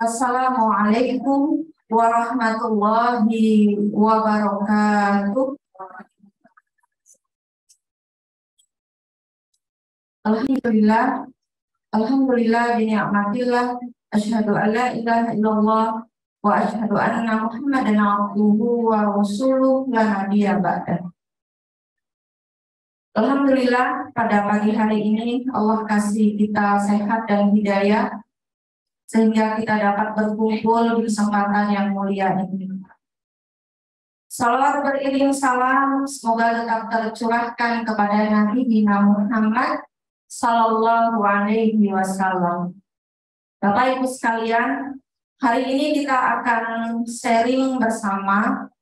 Assalamualaikum warahmatullahi wabarakatuh. Alhamdulillah, Alhamdulillah bini'matillah. Asyhadu an la ilaha illallah wa asyhadu anna Muhammadan abduhu wa rasuluh la nabiyya ba'dah. Alhamdulillah pada pagi hari ini Allah kasih kita sehat dan hidayah sehingga kita dapat berkumpul di kesempatan yang mulia ini. Salawat beriring salam semoga tetap tercurahkan kepada Nabi Muhammad Sallallahu Alaihi Wasallam. Bapak Ibu sekalian, hari ini kita akan sharing bersama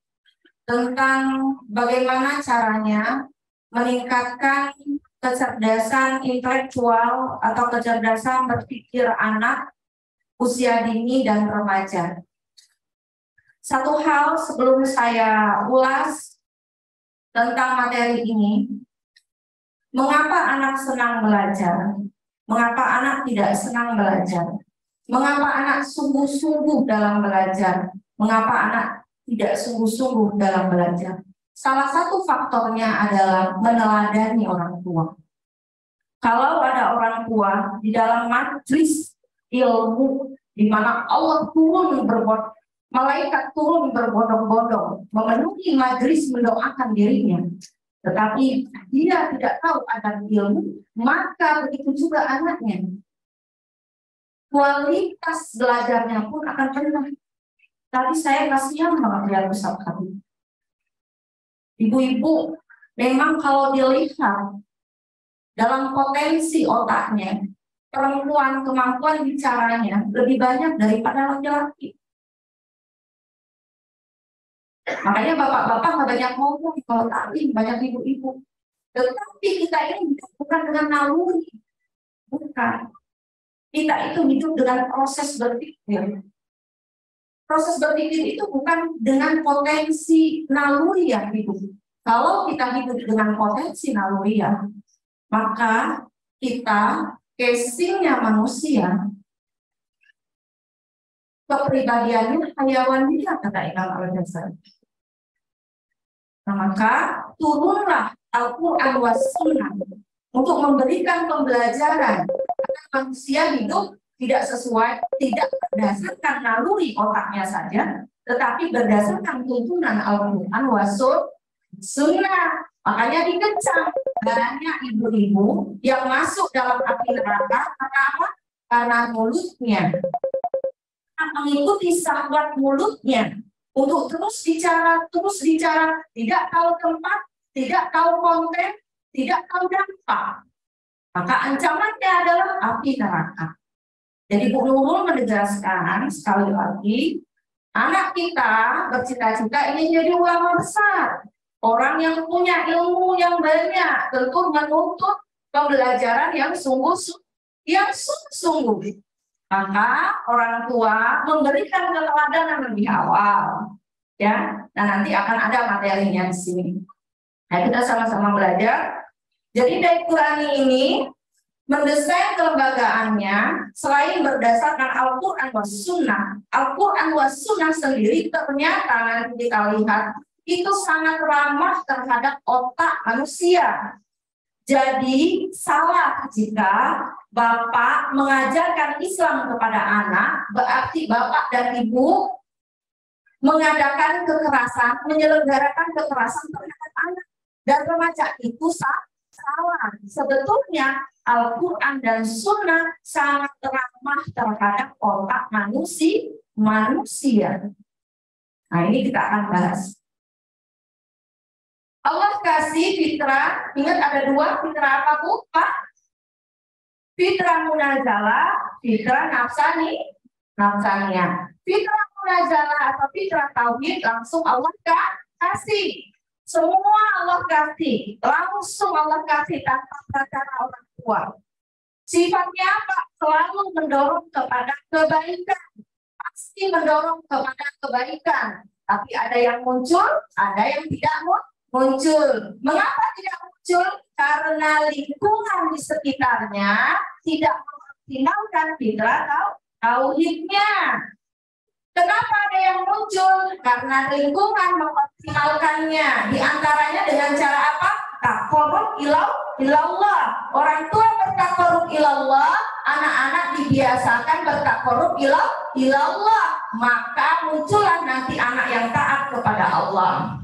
tentang bagaimana caranya meningkatkan kecerdasan intelektual atau kecerdasan berpikir anak usia dini dan remaja. Satu hal sebelum saya ulas tentang materi ini, mengapa anak senang belajar? Mengapa anak tidak senang belajar? Mengapa anak sungguh-sungguh dalam belajar? Mengapa anak tidak sungguh-sungguh dalam belajar? Salah satu faktornya adalah meneladani orang tua. Kalau ada orang tua di dalam majelis ilmu di mana Allah turun malaikat turun berbondong-bondong memenuhi majelis mendoakan dirinya, tetapi dia tidak tahu ada ilmu, maka begitu juga anaknya. Kualitas belajarnya pun akan rendah. Tadi saya kasihan banget lihat Ustaz Habib. Ibu-ibu memang kalau dilihat dalam potensi otaknya, perempuan kemampuan bicaranya lebih banyak daripada laki-laki. Makanya bapak-bapak nggak banyak ngomong kalau tadi banyak ibu-ibu. Tetapi kita ini hidup bukan dengan naluri, bukan. Kita itu hidup dengan proses berpikir. Proses berpikir itu bukan dengan potensi naluri yang hidup. Kalau kita hidup dengan potensi naluri ya, maka kita casingnya manusia, kepribadiannya hayawan dia, kata Imam Al-Ghazali. Nah, maka turunlah Al-Quran was Sunnah untuk memberikan pembelajaran agar manusia hidup tidak sesuai, tidak berdasarkan naluri otaknya saja, tetapi berdasarkan tuntunan Al-Quran was Sunnah. Makanya dikecam banyak ibu-ibu yang masuk dalam api neraka karena apa? Karena mulutnya, mengikuti syahwat mulutnya untuk terus bicara, tidak tahu tempat, tidak tahu konten, tidak tahu dampak. Maka ancamannya adalah api neraka. Jadi Bu Nurul menegaskan sekali lagi, anak kita bercita-cita ingin jadi ulama besar, orang yang punya ilmu yang banyak, tentu menuntut pembelajaran yang sungguh-sungguh. Maka orang tua memberikan keteladanan lebih awal, ya. Nah, nanti akan ada materinya di sini. Nah, kita sama-sama belajar. Jadi Dai Qurani ini mendesain kelembagaannya selain berdasarkan Al-Quran was Sunnah. Al-Quran was Sunnah sendiri ternyata nanti kita lihat itu sangat ramah terhadap otak manusia. Jadi salah jika Bapak mengajarkan Islam kepada anak, berarti Bapak dan Ibu mengadakan kekerasan, menyelenggarakan kekerasan terhadap anak dan remaja. Itu salah. Sebetulnya Al-Quran dan Sunnah sangat ramah terhadap otak manusia. Nah, ini kita akan bahas. Allah kasih fitrah, ingat ada dua fitrah apa Bu? Pak? Fitrah munazalah, fitrah nafsaniyah. Fitrah munazalah atau fitrah tauhid langsung Allah kasih. Semua Allah kasih, langsung Allah kasih tanpa cara orang tua. Sifatnya apa? Selalu mendorong kepada kebaikan. Pasti mendorong kepada kebaikan. Tapi ada yang muncul, ada yang tidak muncul. Mengapa tidak muncul? Karena lingkungan di sekitarnya tidak mengoptimalkan fitrah tauhidnya. Kenapa ada yang muncul? Karena lingkungan mengoptimalkannya. Di antaranya dengan cara apa? Taqarrub ilallah. Orang tua bertaqarrub ilallah, anak-anak dibiasakan bertaqarrub ilallah. Maka muncullah nanti anak yang taat kepada Allah.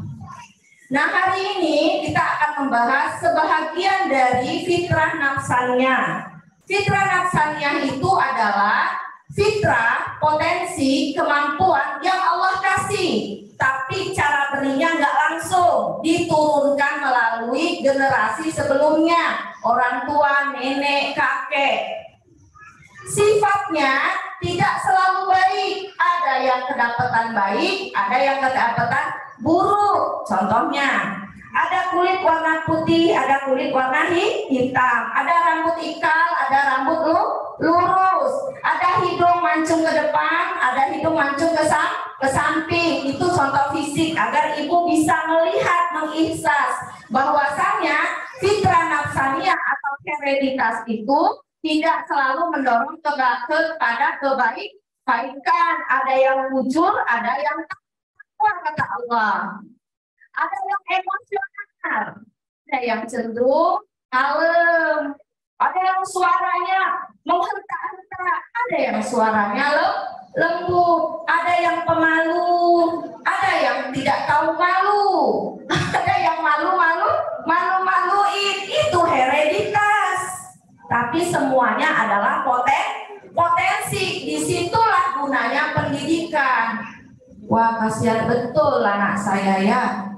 Nah, hari ini kita akan membahas sebahagian dari fitrah nafsannya. Fitrah nafsannya itu adalah fitrah, potensi, kemampuan yang Allah kasih, tapi cara berinya nggak langsung, diturunkan melalui generasi sebelumnya, orang tua, nenek, kakek. Sifatnya tidak selalu baik, ada yang kedapatan baik, ada yang kedapatan buruk. Contohnya, ada kulit warna putih, ada kulit warna hitam, ada rambut ikal, ada rambut lurus, ada hidung mancung ke depan, ada hidung mancung ke samping. Itu contoh fisik agar ibu bisa melihat, mengihsas bahwasanya fitrah nafsaniyah atau hereditas itu tidak selalu mendorong kepada kebaikan. Ada yang jujur, ada yang takwa kata Allah. Ada yang emosional, ada yang cenderung kalem, ada yang suaranya menghentak-hentak, ada yang suaranya lembut, ada yang pemalu, ada yang tidak tahu malu, ada yang malu-maluin. Itu hereditas. Tapi semuanya adalah potensi. Disitulah gunanya pendidikan. Wah, kasihan betul anak saya ya.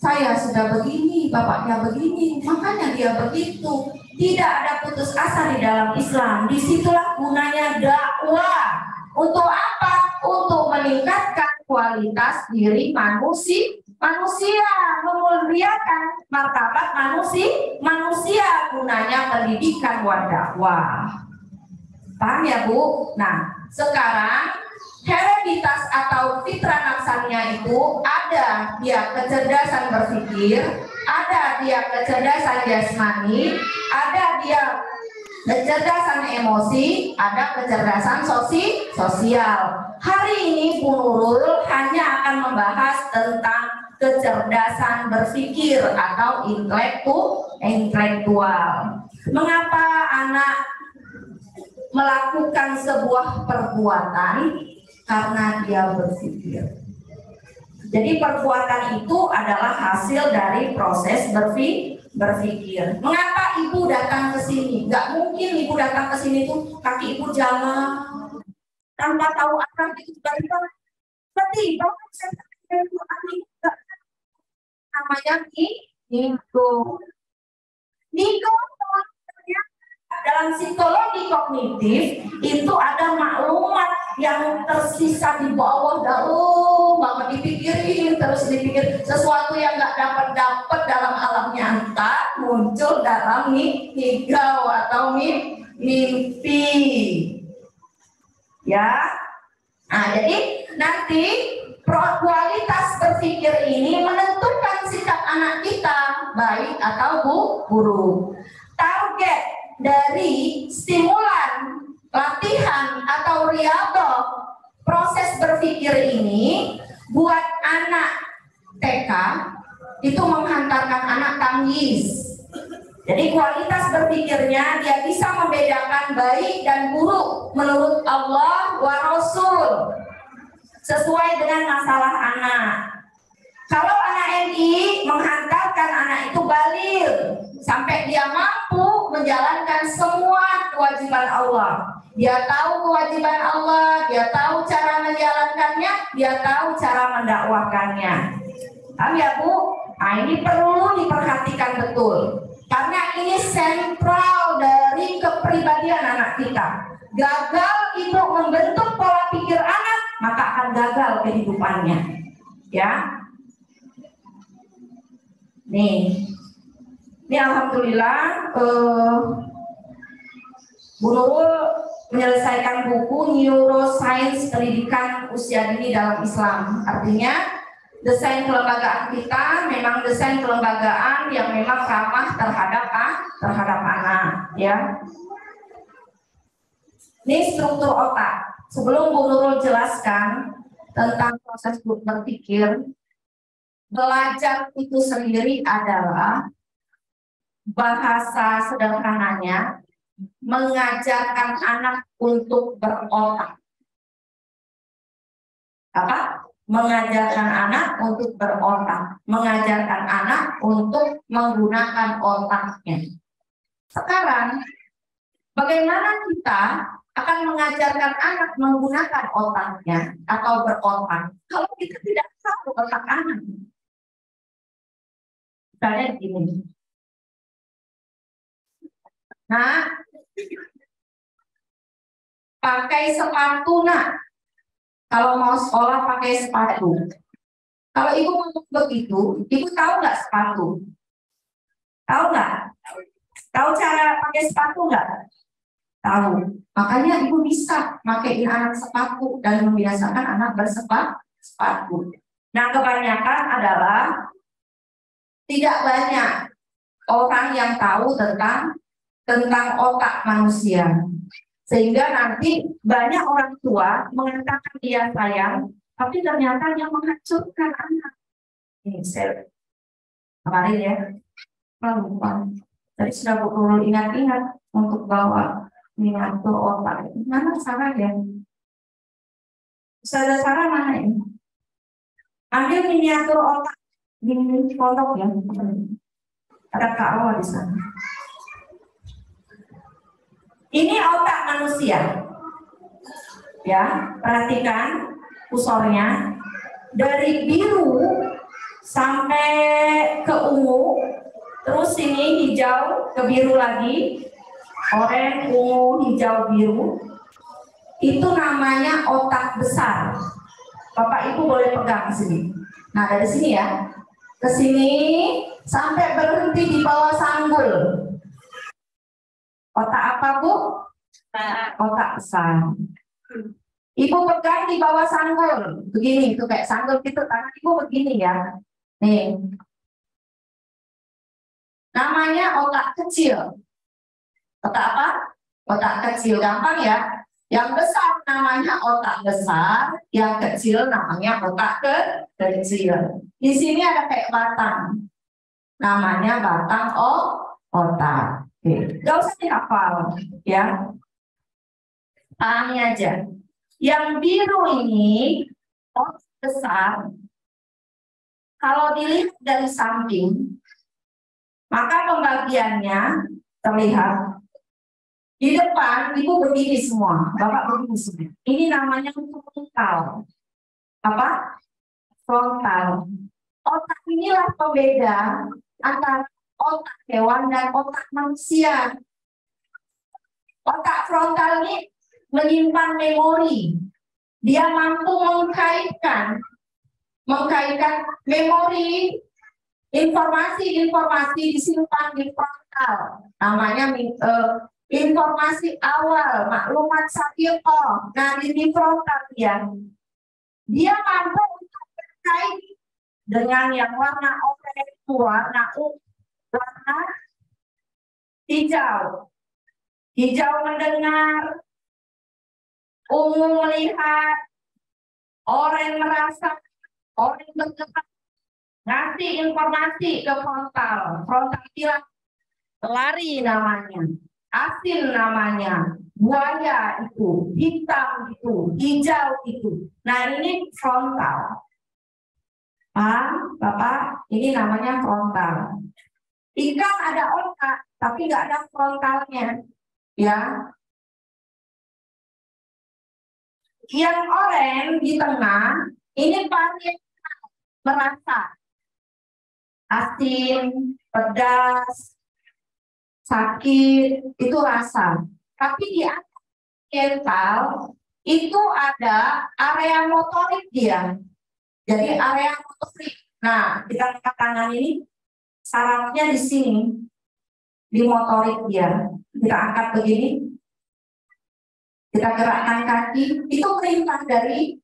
Saya sudah begini, bapaknya begini, makanya dia begitu. Tidak ada putus asa di dalam Islam. Disitulah gunanya dakwah. Untuk apa? Untuk meningkatkan kualitas diri manusia, memuliakan martabat manusia. Gunanya pendidikan wa dakwah. Paham ya Bu? Nah, sekarang hereditas atau fitrah nafsannya itu ada dia kecerdasan berpikir, ada dia kecerdasan jasmani, ada dia kecerdasan emosi, ada kecerdasan sosial. Hari ini Bu Nurul hanya akan membahas tentang kecerdasan berpikir atau intelektual. Mengapa anak melakukan sebuah perbuatan? Karena dia berpikir. Jadi perbuatan itu adalah hasil dari proses berpikir. Mengapa ibu datang ke sini? Gak mungkin ibu datang ke sini tuh kaki ibu jalan tanpa tahu arah itu tiba-tiba tiba-tiba namanya Niko. Dalam psikologi kognitif itu ada maklumat yang tersisa di bawah jauh banget, dipikirin terus dipikir, sesuatu yang nggak dapat dalam alam nyata muncul dalam migau atau mimpi ya. Nah, jadi nanti kualitas berpikir ini menentukan sikap anak kita baik atau buruk. Target dari stimulan, latihan atau riyadhah proses berpikir ini buat anak TK itu menghantarkan anak tamyiz. Jadi kualitas berpikirnya dia bisa membedakan baik dan buruk menurut Allah wa Rasul sesuai dengan masalah anak. Kalau anak MI menghantarkan anak itu baligh sampai dia mampu menjalankan semua kewajiban Allah. Dia tahu kewajiban Allah, dia tahu cara menjalankannya, dia tahu cara mendakwahkannya. Paham ya Bu? Nah, ini perlu diperhatikan betul. Karena ini sentral dari kepribadian anak kita. Gagal itu membentuk pola pikir anak, maka akan gagal kehidupannya. Ya. Nih, ini alhamdulillah Bu Nurul menyelesaikan buku Neuroscience Pendidikan Usia Dini dalam Islam. Artinya desain kelembagaan kita memang desain kelembagaan yang memang ramah terhadap anak, ya. Ini struktur otak. Sebelum Bu Nurul jelaskan tentang proses berpikir, belajar itu sendiri adalah bahasa sederhananya mengajarkan anak untuk berotak. Apa? Mengajarkan anak untuk berotak, mengajarkan anak untuk menggunakan otaknya. Sekarang, bagaimana kita akan mengajarkan anak menggunakan otaknya atau berotak kalau kita tidak tahu otak anak? Misalnya begini. Nah, pakai sepatu nak. Kalau mau sekolah pakai sepatu. Kalau ibu ngomong begitu, ibu tahu nggak sepatu? Tahu nggak? Tahu cara pakai sepatu nggak? Tahu. Makanya ibu bisa makaiin anak sepatu dan membiasakan anak bersepatu. Nah, kebanyakan adalah tidak banyak orang yang tahu tentang otak manusia. Sehingga nanti banyak orang tua mengatakan dia sayang, tapi ternyata yang menghancurkan anak. Ini saya kemarin ya, lupa. Tadi sudah Bu Nurul ingat-ingat untuk bawa miniatur otak. Mana Sarah ya? Sudah Sarah mana ini? Ambil miniatur otak di pondok ya. Ada Kak Awa di sana. Ini otak manusia. Ya, perhatikan kursornya dari biru sampai ke ungu, terus ini hijau ke biru lagi, oranye, ungu, hijau, biru. Itu namanya otak besar. Bapak Ibu boleh pegang ke sini. Nah, dari sini ya. Ke sini sampai berhenti di bawah sanggul. Otak apa, Bu? Otak besar. Ibu pegang di bawah sanggul. Begini, itu kayak sanggul gitu. Tangan Ibu begini ya. Nih. Namanya otak kecil. Otak apa? Otak kecil. Gampang ya. Yang besar namanya otak besar. Yang kecil namanya otak kecil. Di sini ada kayak batang. Namanya batang otak. Gak usah dihafal ya, pahami aja. Yang biru ini otak besar. Kalau dilihat dari samping, maka pembagiannya terlihat. Di depan ibu begini semua, bapak begini semua. Ini namanya frontal. Apa? Frontal. Otak inilah pembeda antara otak hewan dan otak manusia. Otak frontal ini menyimpan memori. Dia mampu mengkaitkan memori, informasi disimpan di frontal. Namanya informasi awal, maklumat sakit. Nah, di frontal dia mampu untuk berkait dengan yang warna oranye, warna hijau. Hijau mendengar, ungu melihat, oranye merasa, oranye bergerak, ngasih informasi ke frontal. Frontal bilang lari namanya, asin namanya, buaya itu, hitam itu, hijau itu. Nah, ini frontal. Bapak, ini namanya frontal. Ikan ada otak, tapi nggak ada frontalnya, ya. Yang oranye di tengah, ini pasti merasa asin, pedas, sakit, itu rasa. Tapi di atas mental itu ada area motorik dia. Jadi area motorik. Nah, kita angkat tangan ini, sarafnya di sini, di motorik dia. Kita angkat begini, kita gerakkan kaki, itu perintah dari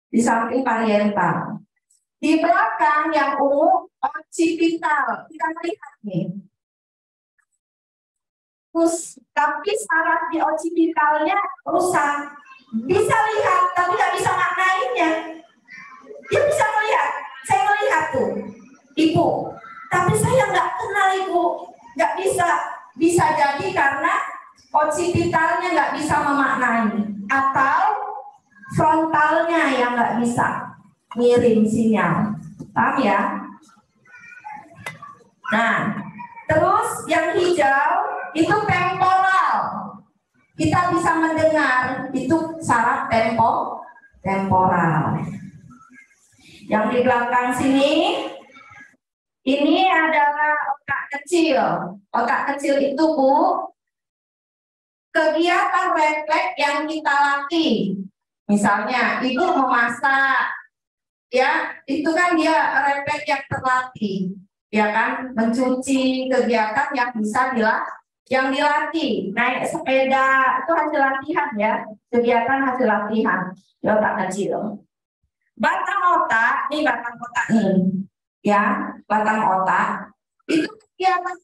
di samping parietal. Di belakang yang ungu, occipital. Kita melihat nih. bagus, tapi saraf di occipitalnya rusak. Bisa lihat, tapi nggak bisa maknainnya. Dia bisa melihat, saya melihat tuh, ibu. Tapi saya nggak kenal ibu, nggak bisa. Bisa jadi karena occipitalnya nggak bisa memaknai, atau frontalnya yang nggak bisa ngirim sinyal. Paham ya? Nah, terus yang hijau itu temporal. Kita bisa mendengar, itu saraf temporal. Yang di belakang sini, ini adalah otak kecil. Otak kecil itu, Bu, kegiatan refleks yang kita latih. Misalnya, ibu memasak, ya, itu kan dia refleks yang terlatih, ya kan, mencuci, kegiatan yang bisa dilatih. Naik sepeda itu hasil latihan ya, kegiatan hasil latihan di otak kecil. Batang otak, ini batang otak nih, ya, batang otak itu kegiatan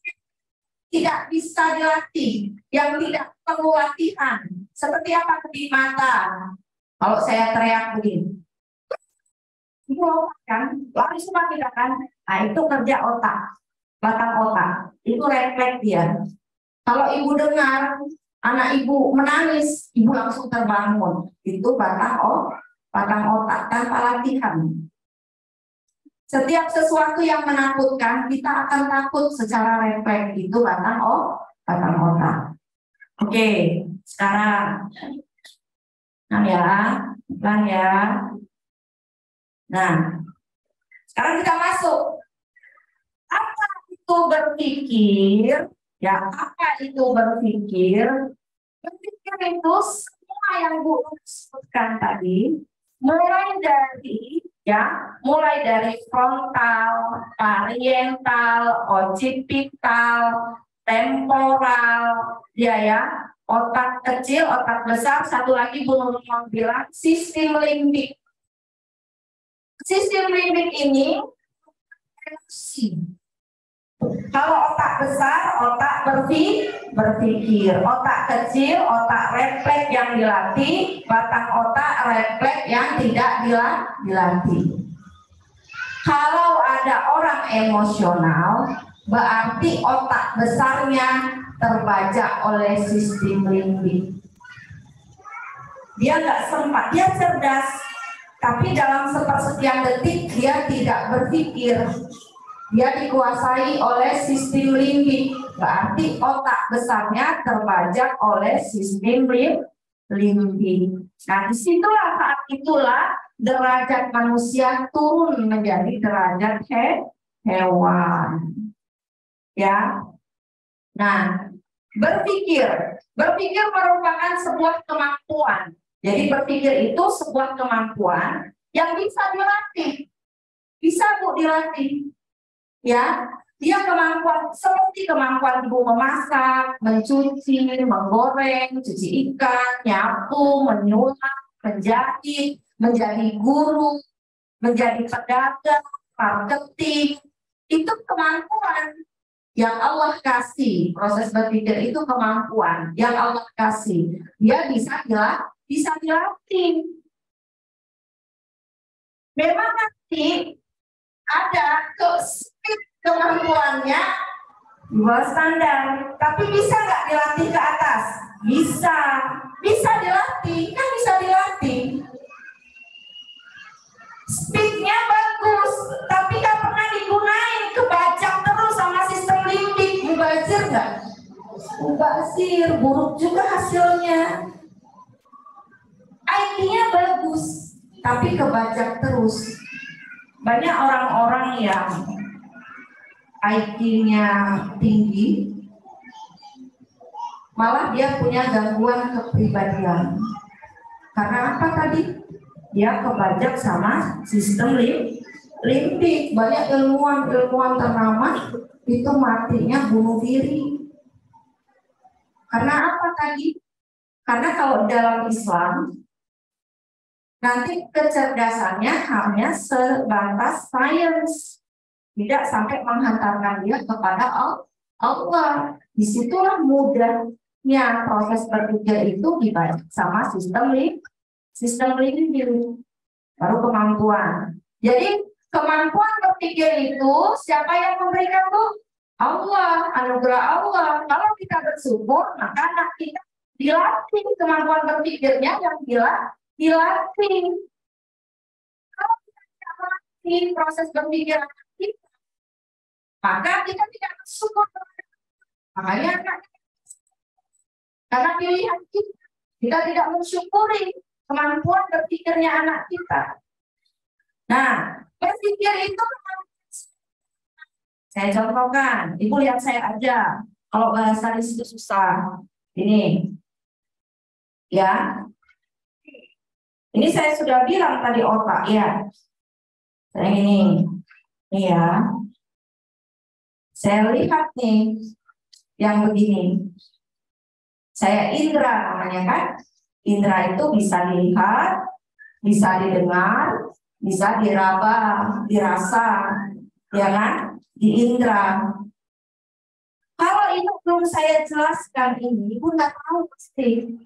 tidak bisa dilatih, yang tidak perlu latihan. Seperti apa? Kedip mata. Kalau saya teriak begini, ibu lompat kan, lari semua tidak kan? Nah, itu kerja otak, batang otak, itu refleks dia. Kalau ibu dengar anak ibu menangis, ibu langsung terbangun. Itu batang otak tanpa latihan. Setiap sesuatu yang menakutkan, kita akan takut secara refleks. Itu batang otak. Oke, sekarang, pelan ya. Nah, sekarang kita masuk. Apa itu berpikir? Ya, apa itu berpikir? Berpikir itu semua yang Bu sebutkan tadi, mulai dari frontal, parietal, occipital, temporal, ya, otak kecil, otak besar, satu lagi Bu Nurul bilang sistem limbik. Sistem limbik ini kalau otak besar, otak berpikir, otak kecil, otak refleks yang dilatih, batang otak refleks yang tidak dilatih. Kalau ada orang emosional, berarti otak besarnya terbajak oleh sistem limbik. Dia nggak sempat, dia cerdas, tapi dalam sepersekian detik dia tidak berpikir. Dia dikuasai oleh sistem limbik, berarti otak besarnya terbajak oleh sistem limbik. Nah, disitulah saat itulah derajat manusia turun menjadi derajat hewan. Ya. Nah, berpikir merupakan sebuah kemampuan. Jadi berpikir itu sebuah kemampuan yang bisa dilatih. Bisa Bu dilatih. Ya, dia kemampuan seperti kemampuan ibu memasak, mencuci, menggoreng, cuci ikan, nyapu, menyulap, menjahit, menjadi guru, menjadi pedagang, marketing. Itu kemampuan yang Allah kasih. Proses berpikir itu kemampuan yang Allah kasih. Dia bisa dilatih. Memang nanti ada kemampuannya di bawah standar, tapi bisa nggak dilatih ke atas? Bisa dilatih, kan bisa dilatih. Speednya bagus, tapi nggak pernah digunain, kebajak terus sama sistem limbik. Mubazir nggak? Mubazir, buruk juga hasilnya. IT-nya bagus, tapi kebajak terus. Banyak orang-orang yang IQ-nya tinggi, malah dia punya gangguan kepribadian. Karena apa tadi? Dia kebajak sama sistem limbik. Banyak ilmuwan ternama itu matinya bunuh diri. Karena apa tadi? Karena kalau dalam Islam, nanti kecerdasannya hanya sebatas sains, tidak sampai menghantarkan dia kepada Allah. Disitulah mudahnya proses berpikir itu dibaca sama sistem limbing, baru kemampuan. Jadi kemampuan berpikir itu siapa yang memberikan tuh? Allah, anugerah Allah. Kalau kita bersyukur, maka anak kita dilatih kemampuan berpikirnya yang dilatih. Kalau kita tidak melatih proses berpikir anak kita, maka kita tidak bersyukur. Makanya karena pilihan kita tidak mensyukuri kemampuan berpikirnya anak kita. Nah, berpikir itu saya contohkan. Ibu lihat saya aja. Kalau bahasa di situ susah. Ini, ya. Ini saya sudah bilang tadi otak, ya. Saya ini ya. Saya lihat nih, yang begini. Saya indera namanya kan. Indera itu bisa dilihat, bisa didengar, bisa diraba, dirasa, ya kan? Di indera. Kalau itu belum saya jelaskan ini, Ibu nggak tahu pasti.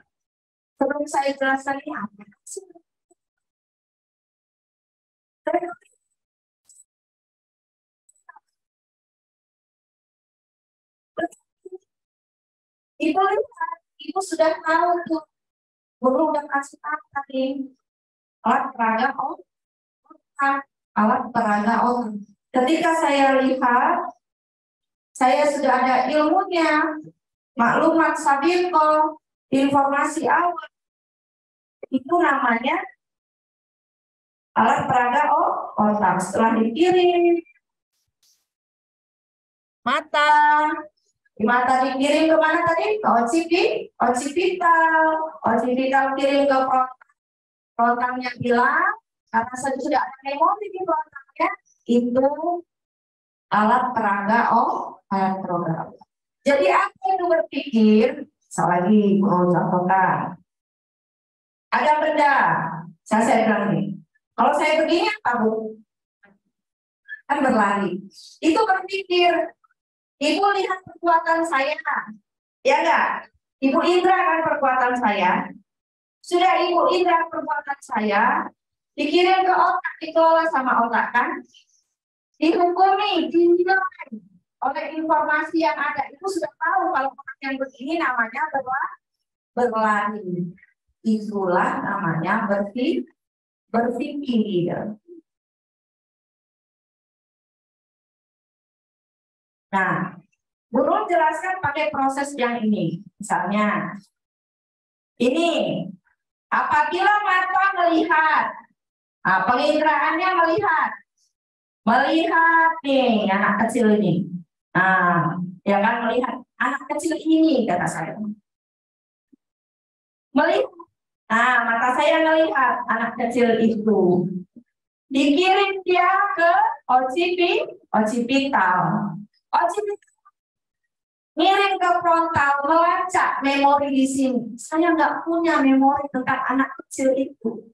Sebelum saya jelaskan ini apa sih? Ibu lihat, Ibu sudah tahu tuh. Guru udah kasih tahu tadi. Alat peraga otak. Alat peraga otak. Ketika saya lihat, saya sudah ada ilmunya, maklumat sabiko, informasi awal. Itu namanya alat peraga otak. Setelah dikirim, mata. Di mata dikirim kemana tadi? Ke occipital. Occipital kirim ke frontalnya bilang, karena sudah ada memori di frontalnya, itu alat peraga alat peraga. Jadi apa itu berpikir? Lagi mau contohkan. Ada benda, saya bilang nih. Kalau saya begini apa Bu? Kan berlari. Itu berpikir. Ibu lihat perbuatan saya, ya enggak? Ibu indra kan perbuatan saya. Sudah Ibu indra perbuatan saya, dikirim ke otak, dikelola sama otak kan? Dihukumi, dinilai oleh informasi yang ada. Ibu sudah tahu kalau orang yang begini namanya berlari. Itulah namanya berpikir. Nah, guru jelaskan pakai proses yang ini. Misalnya, ini apabila mata melihat, penginderaannya melihat nih anak kecil ini. Nah, ya kan melihat anak kecil ini kata saya. Melihat, nah mata saya melihat anak kecil itu. Dikirim dia ke occipital. Ngirim ke frontal, melacak memori di sini. Saya nggak punya memori tentang anak kecil itu.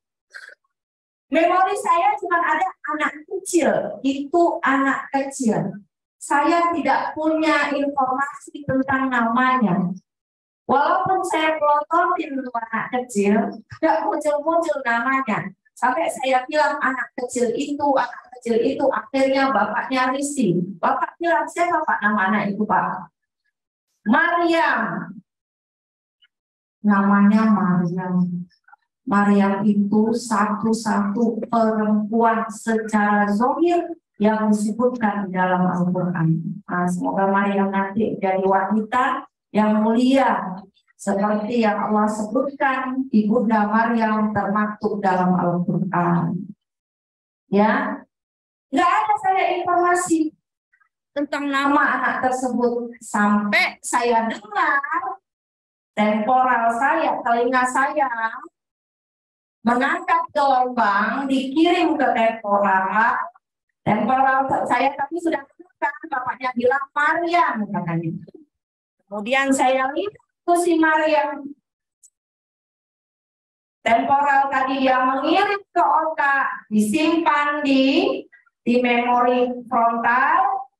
Memori saya cuma ada anak kecil, itu anak kecil. Saya tidak punya informasi tentang namanya. Walaupun saya pelototin anak kecil, nggak muncul-muncul namanya. Sampai saya bilang anak kecil itu, akhirnya bapaknya risih. Bapak bilang, siapa Pak nama anak itu Pak? Maryam. Namanya Maryam. Maryam itu satu-satu perempuan secara zahir yang disebutkan di dalam Al-Quran. Nah, semoga Maryam nanti jadi wanita yang mulia seperti yang Allah sebutkan Ibunda Maryam termaktub dalam Al-Quran. Ya, nggak ada saya informasi tentang nama anak tersebut sampai saya dengar temporal saya, telinga saya mengangkat gelombang, dikirim ke temporal saya tapi sudah kan bapaknya bilang Maryam katanya. Kemudian saya lihat tuh si Maryam. Temporal tadi dia mengirim ke otak, disimpan di memori frontal,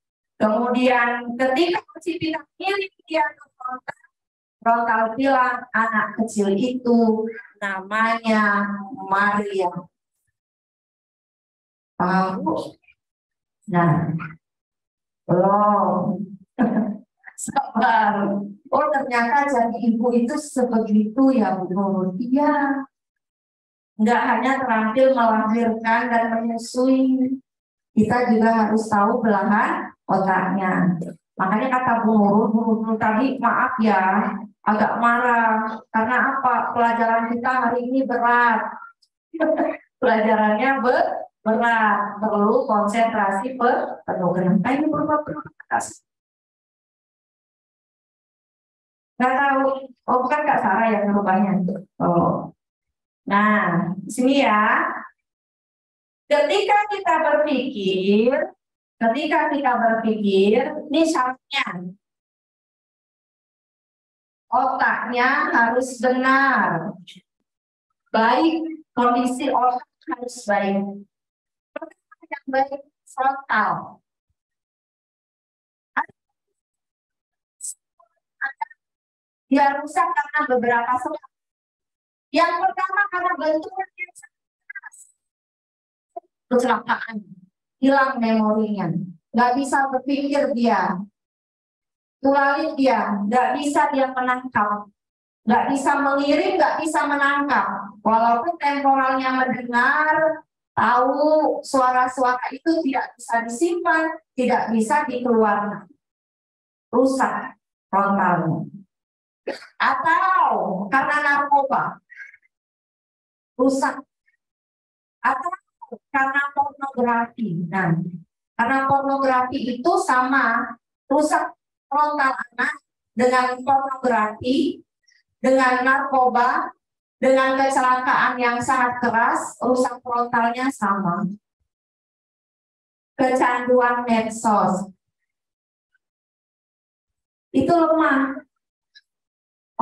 Kemudian ketika si Peter milik dia ke frontal bilang anak kecil itu namanya Maria. Paham? Nah, belum. Sabar. Oh, ternyata jadi ibu itu sebegitu ya, Bu. Iya. Nggak hanya terampil melahirkan dan menyusui, kita juga harus tahu belahan otaknya. Makanya kata Bu Nurul tadi, maaf ya, agak marah. Karena apa? Pelajaran kita hari ini berat. Pelajarannya berat, perlu konsentrasi penuh. Kenapa ini berubah-ubah? Nggak tahu. Oh, bukan Kak Sarah yang merubahnya. Oh. Nah, di sini ya. Ketika kita berpikir, ini syaratnya. Otaknya harus benar. Baik, kondisi otak harus baik. Yang baik frontal. Dia rusak karena beberapa sebab. Yang pertama karena benturan yang sangat keras. Kecelakaan, hilang memorinya, nggak bisa berpikir dia, tulalit dia, nggak bisa dia menangkap, nggak bisa mengirim, nggak bisa menangkap. Walaupun temporalnya mendengar, tahu suara-suara itu tidak bisa disimpan, tidak bisa dikeluarkan, rusak frontalnya. Atau karena narkoba, rusak. Atau karena pornografi. Nah, karena pornografi itu sama rusak frontal anak dengan pornografi, dengan narkoba, dengan kecelakaan yang sangat keras, rusak frontalnya sama. Kecanduan medsos itu lemah.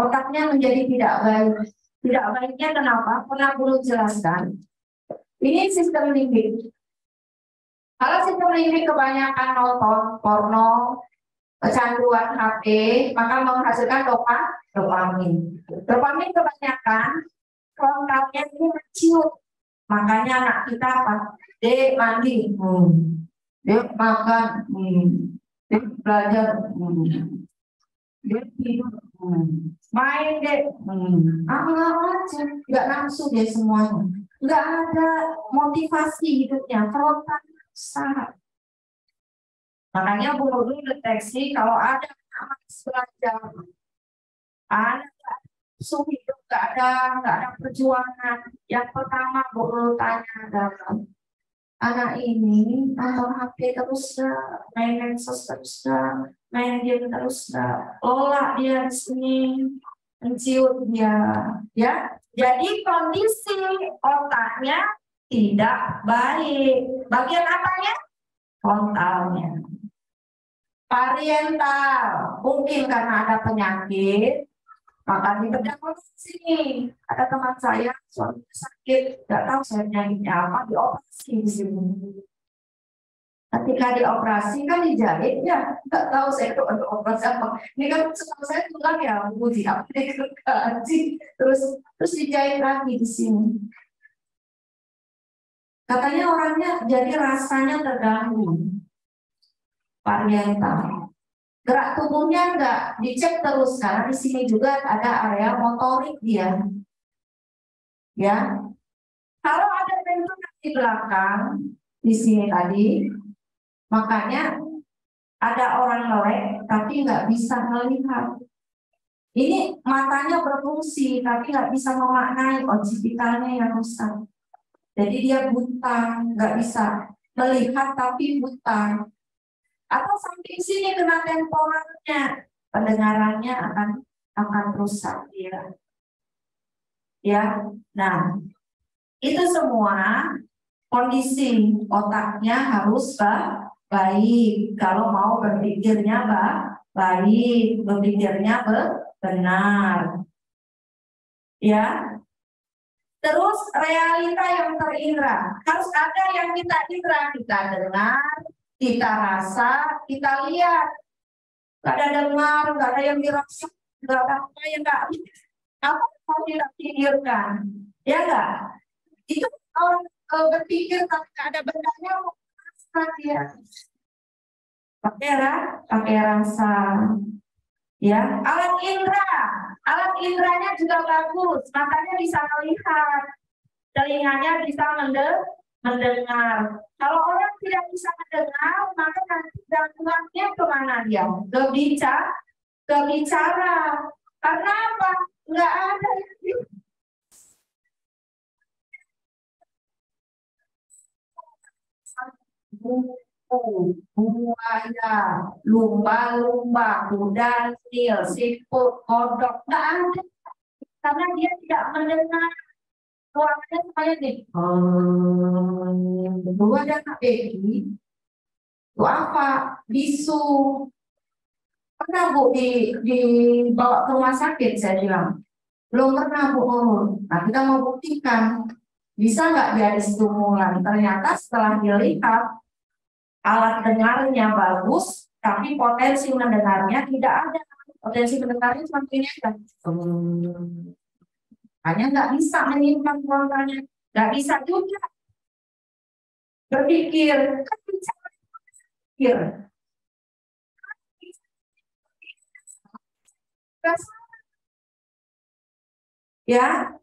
Otaknya menjadi tidak baik. Tidak baiknya kenapa? Pernah perlu jelaskan. Ini sistem limbik. Kalau sistem limbik kebanyakan nonton porno, kecanduan HP, maka menghasilkan dopamin. Dopamin kebanyakan frontalnya ini menciut. Makanya anak kita apa? Dek mandi, dek makan, dek belajar, dek tidur, main dek, aja, nggak nafsu deh semuanya. Nggak ada motivasi hidupnya, frontal sangat. Makanya Bu Nurul deteksi kalau ada anak belajar, anak hidup nggak ada perjuangan. Yang pertama Bu Nurul tanya adalah anak ini nonton HP terus main medsos terus main game terus olah dia di sini, menciut dia, ya. Jadi kondisi otaknya tidak baik. Bagian apanya? Frontalnya. Parietal, mungkin karena ada penyakit, maka dibedah di sini. Ada teman saya, suaminya sakit, nggak tahu saya penyakitnya apa, dioperasi di sini. Ketika dioperasi kan dijahit ya, nggak tahu saya itu ada operasi apa. Ini kan setahu saya tulang ya, budi apa dikaji, terus dijahit lagi di sini. Katanya orangnya jadi rasanya terganggu. Parietal. Gerak tubuhnya nggak dicek terus karena di sini juga ada area motorik dia. Ya, kalau ada benturan di belakang di sini tadi. Makanya ada orang melek tapi nggak bisa melihat. Ini matanya berfungsi tapi nggak bisa memaknai, oksipitalnya yang rusak. Jadi dia buta, nggak bisa melihat tapi buta. Atau samping sini kena temporalnya, pendengarannya akan rusak dia. Ya, nah itu semua kondisi otaknya harus baik. Kalau mau berpikirnya baik, berpikirnya benar. Ya. Terus realita yang terindra. Harus ada yang kita indra, kita dengar, Kita rasa, kita lihat, nggak ada dengar, nggak ada yang dirasa, nggak ada apa yang nggak apa mau dipikirkan, ya nggak? Itu orang berpikir kalau nggak ada bendanya, apa dia? Pakai rasa, ya. Alat indranya juga bagus, matanya bisa melihat, telinganya bisa mendengar. Kalau orang tidak bisa mendengar, maka nanti gangguannya kemana dia? Kebicara. Karena apa? Nggak ada yang buaya, lumba-lumba, kuda nil, siput, kodok, nggak ada. Karena dia tidak mendengar. Ruangannya semuanya nih. Dua dan Egi, itu apa? Bisu. Pernah Bu dibawa ke rumah sakit, saya bilang. Belum pernah Bu. Nah, kita mau buktikan. Bisa nggak dia distimulan? Ternyata setelah dilihat, alat dengarnya bagus, tapi potensi mendengarnya tidak ada. Potensi mendengarnya cuma ini aja. Hanya nggak bisa menyimpan suaranya, nggak bisa juga berpikir, kan bisa berpikir. Ya,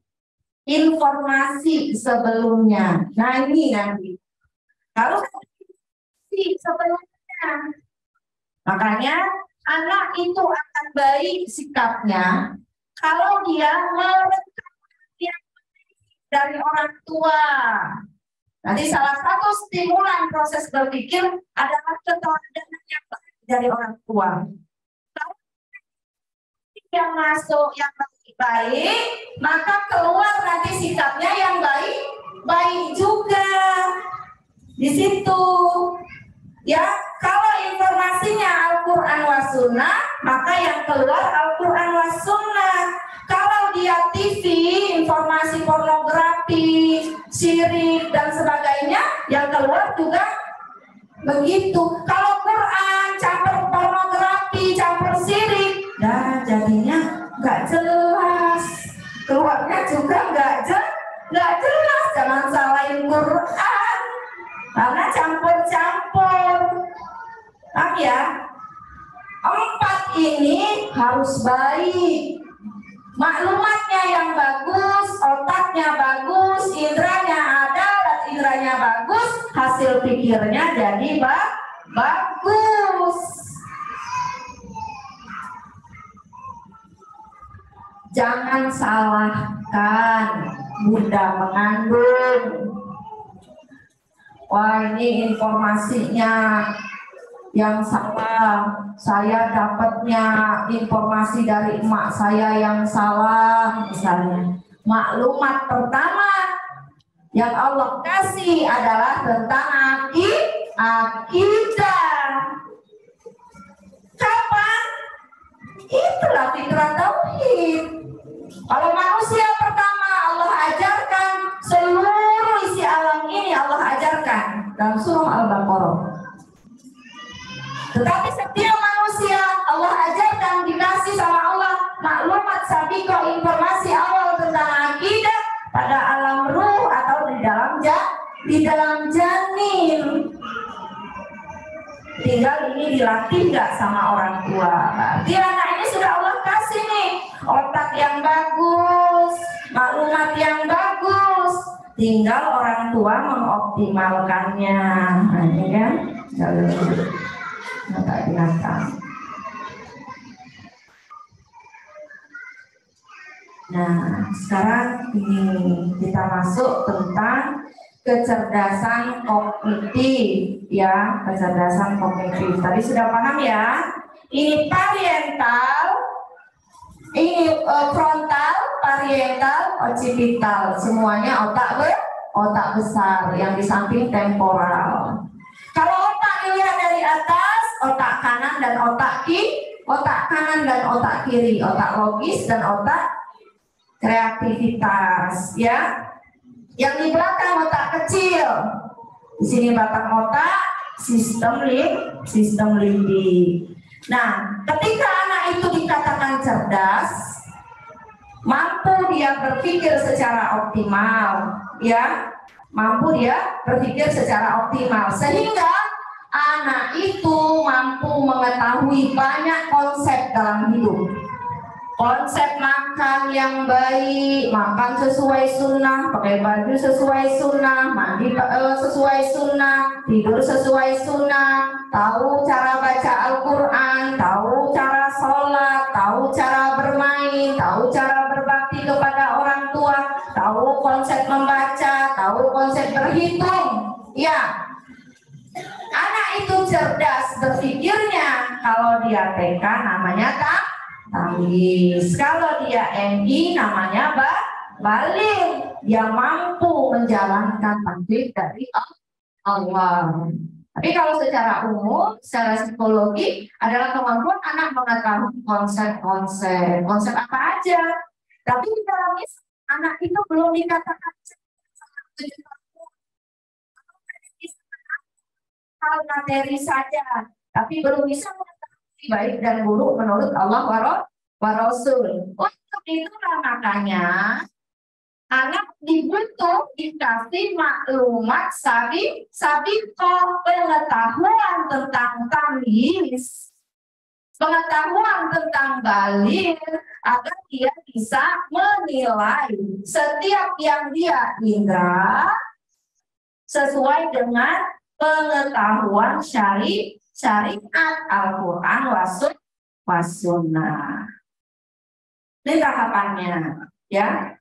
informasi sebelumnya. Nah ini nanti harus sebelumnya. Makanya anak itu akan baik sikapnya kalau dia merekam yang dari orang tua. Nanti salah satu stimulan proses berpikir adalah keteladanan yang baik dari orang tua. Kalau yang masuk yang baik, maka keluar nanti sikapnya yang baik juga. Di situ, ya, kalau informasinya Al-Quran wa Sunnah, maka yang keluar Al-Quran wa Sunnah. Kalau dia TV, informasi pornografi, syirik dan sebagainya, yang keluar juga begitu. Kalau Quran campur pornografi, campur syirik, nah jadinya nggak jelas. Keluarnya juga nggak jelas. Jangan salahin Quran. Karena campur-campur. Paham ya? 4 ini harus baik. Maklumatnya yang bagus, otaknya bagus, indranya ada, dan indranya bagus, hasil pikirnya jadi bagus. Jangan salahkan Bunda mengandung. Wah, ini informasinya yang salah. Saya dapatnya informasi dari emak saya yang salah, misalnya. Maklumat pertama yang Allah kasih adalah tentang akidah. Kapan? Itulah fitrah tauhid. Kalau manusia pertama Allah ajarkan seluruh isi alam ini, Allah ajarkan dalam surah Al-Baqarah. Tetapi setiap manusia Allah ajarkan, dikasih sama Allah maklumat sabiqah, informasi awal tentang akidah pada alam ruh atau di dalam janin. Tinggal ini dilatih nggak sama orang tua. Berarti anak ini sudah Allah kasih nih otak yang bagus, maklumat yang bagus. Tinggal orang tua mengoptimalkannya. Nah, ini kan nggak binatang. Nah, sekarang ini kita masuk tentang kecerdasan kognitif, ya, kecerdasan kognitif. Tadi sudah paham ya? Ini parietal, ini frontal, parietal, occipital, semuanya otak besar yang di samping temporal. Kalau otak dilihat dari atas, otak kanan dan otak kiri, otak logis dan otak kreativitas, ya. Yang di belakang otak kecil. Di sini batang otak, sistem limbic. Nah, ketika anak itu dikatakan cerdas, mampu dia berpikir secara optimal, ya, mampu dia berpikir secara optimal, sehingga anak itu mampu mengetahui banyak konsep dalam hidup. Konsep makan yang baik, makan sesuai sunnah, pakai baju sesuai sunnah, mandi sesuai sunnah, tidur sesuai sunnah, tahu cara baca Al-Quran, tahu cara sholat, tahu cara bermain, tahu cara berbakti kepada orang tua, tahu konsep membaca, tahu konsep berhitung. Ya, anak itu cerdas berpikirnya. Kalau dia TK namanya Tamis, kalau dia MI namanya Baligh, yang mampu menjalankan takdir dari Allah. Tapi kalau secara umum, secara psikologi adalah kemampuan anak mengetahui konsep apa aja. Tapi di dalamnya anak itu belum dikatakan hal materi saja, tapi belum bisa baik dan buruk menurut Allah wa Rasul. Untuk itulah makanya anak dibutuh dikasih maklumat sabiqah, pengetahuan tentang tamyiz, pengetahuan tentang baligh, agar dia bisa menilai setiap yang dia indra sesuai dengan pengetahuan syariat Al-Quran was-sunnah. Ini tahapannya, ya.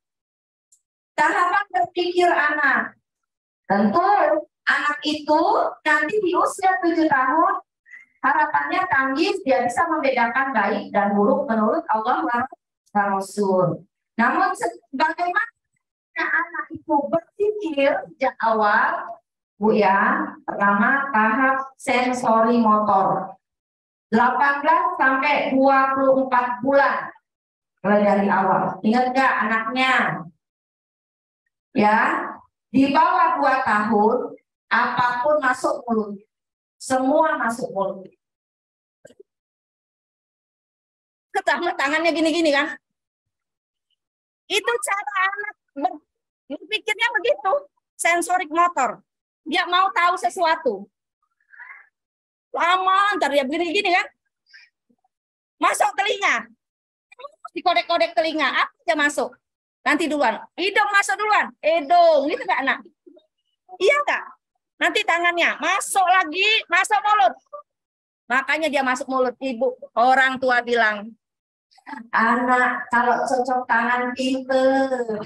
Tahapan berpikir anak. Tentu anak itu nanti di usia 7 tahun, harapannya tamyiz, dia bisa membedakan baik dan buruk menurut Allah wa Rasul. Namun bagaimana anak itu berpikir sejak awal, Bu ya, pertama tahap sensori motor 18 sampai 24 bulan mulai dari awal. Ingat gak anaknya? Ya, di bawah 2 tahun apapun masuk mulut. Semua masuk mulut. Ketemu tangannya gini-gini kan? Itu cara anak berpikirnya begitu, sensorik motor. Dia mau tahu sesuatu. Lama, ntar dia begini-gini kan. Masuk telinga. Dikodek-kodek telinga. Apa aja masuk? Nanti duluan. Hidung masuk duluan. Hidung. Gitu gak anak? Iya gak? Nanti tangannya. Masuk lagi. Masuk mulut. Makanya dia masuk mulut. Ibu, orang tua bilang, anak kalau cocok tangan pinter.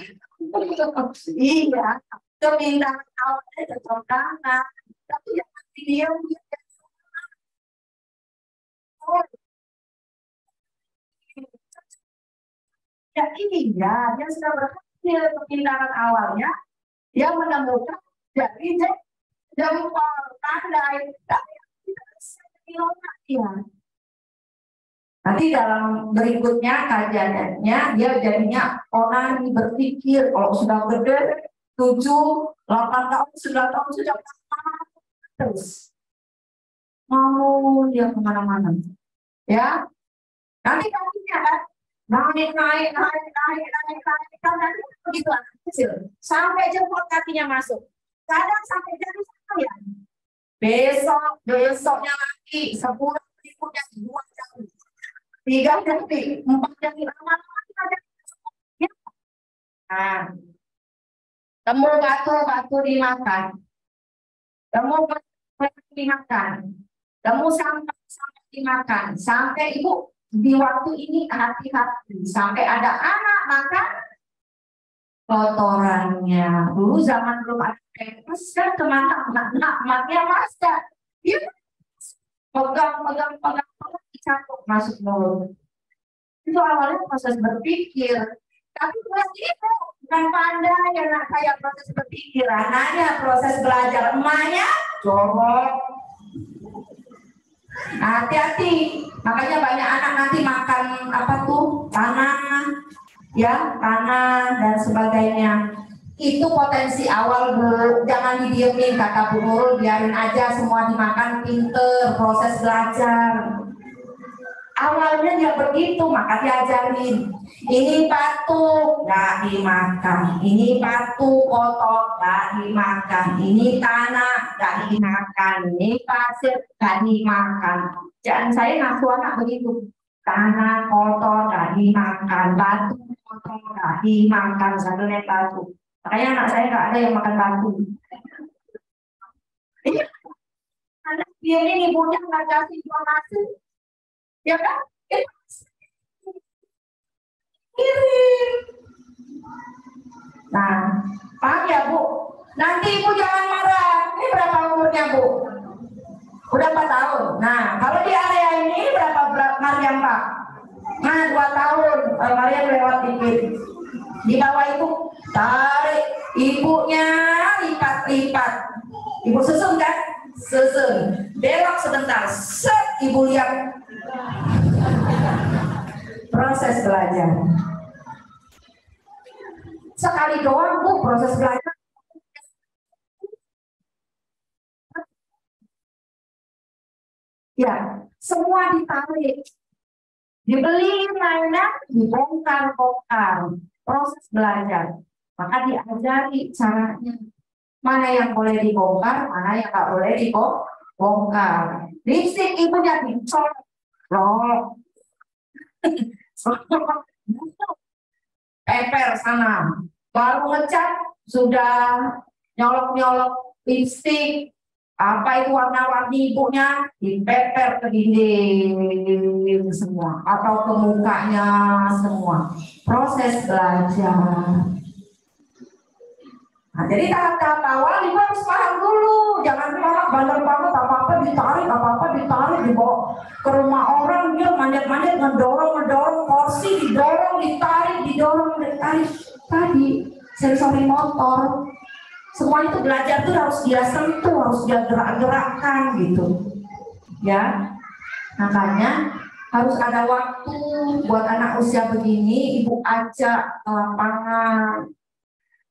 Iya. Kepintaran awalnya cocok tangan, tapi yang dia ya ini ya, dia sudah berhasil kepintaran awalnya, dia menemukan dari jempol pandai, tapi tidak bisa ya. Nanti dalam berikutnya kajiannya dia jadinya orang berpikir kalau sudah gede 7, 8 tahun, 9 tahun sudah terus mau dia kemana-mana, ya. Nanti kakinya kan naik kan begitu kecil sampai jempol kakinya masuk. Kadang sampai jadi ya. Besoknya lagi 10 berikutnya 2 jam, 3 jam, 4 jam lama-lama ada. Nah. Temu batu dimakan. Temu batu dimakan. Temu sampah dimakan. Sampai ibu di waktu ini hati-hati. Sampai ada anak makan kotorannya. Dulu zaman belum ada pampers kan kemana maknya masak. Dia pegang dicampur masuk mulut. Itu awalnya proses berpikir. Tapi proses itu bukan pandai ya nak, kayak proses berpikir, anaknya proses belajar, emaknya jorok. Nah, hati-hati, makanya banyak anak nanti makan apa tuh tanah, ya tanah dan sebagainya. Itu potensi awal Bu, jangan didiemin kata Bu Nurul, biarin aja semua dimakan, pinter, proses belajar. Awalnya dia begitu, maka diajarin. Ini batu, nggak dimakan. Ini batu kotor, nggak dimakan. Ini tanah, nggak dimakan. Ini pasir, nggak dimakan. Jangan saya ngaku anak begitu. Tanah kotor, nggak dimakan. Batu kotor, nggak dimakan. Satu net batu. Makanya anak saya nggak ada yang makan batu. Anak dia ini ibunya nggak kasih informasi. Ya kan? Kirim. Nah, paham ya Bu? Nanti Ibu jangan marah. Ini berapa umurnya Bu? Udah 4 tahun. Nah, kalau di area ini berapa Mariam Pak? Nah, 2 tahun. Mariam lewat dikit. Di bawah itu tarik ibunya lipat-lipat. Ibu susun kan? Susun. Belok sebentar. Set, Ibu lihat. Proses belajar. Sekali doang Bu proses belajar. Ya, semua ditarik. Dibeli mainan, dibongkar-bongkar. Proses belajar. Maka diajari caranya. Mana yang boleh dibongkar, mana yang nggak boleh dibongkar. Lipstik ibunya dicolok. Peper sana, baru ngecat sudah nyolok-nyolok lipstik, apa itu warna-warni ibunya dipeper ke dinding semua atau ke mukanya semua. Proses belajar. Nah, jadi tahap-tahap awal ibu harus paham dulu, jangan anak bandel banget, apa-apa ditarik dibawa ke rumah orang, dia manjat-manjat ngedorong kursi, didorong ditarik. Tadi sensori motor, semua itu belajar tuh harus dia sentuh, harus dia gerak-gerakkan gitu, ya. Makanya harus ada waktu buat anak usia begini, ibu ajak ke lapangan.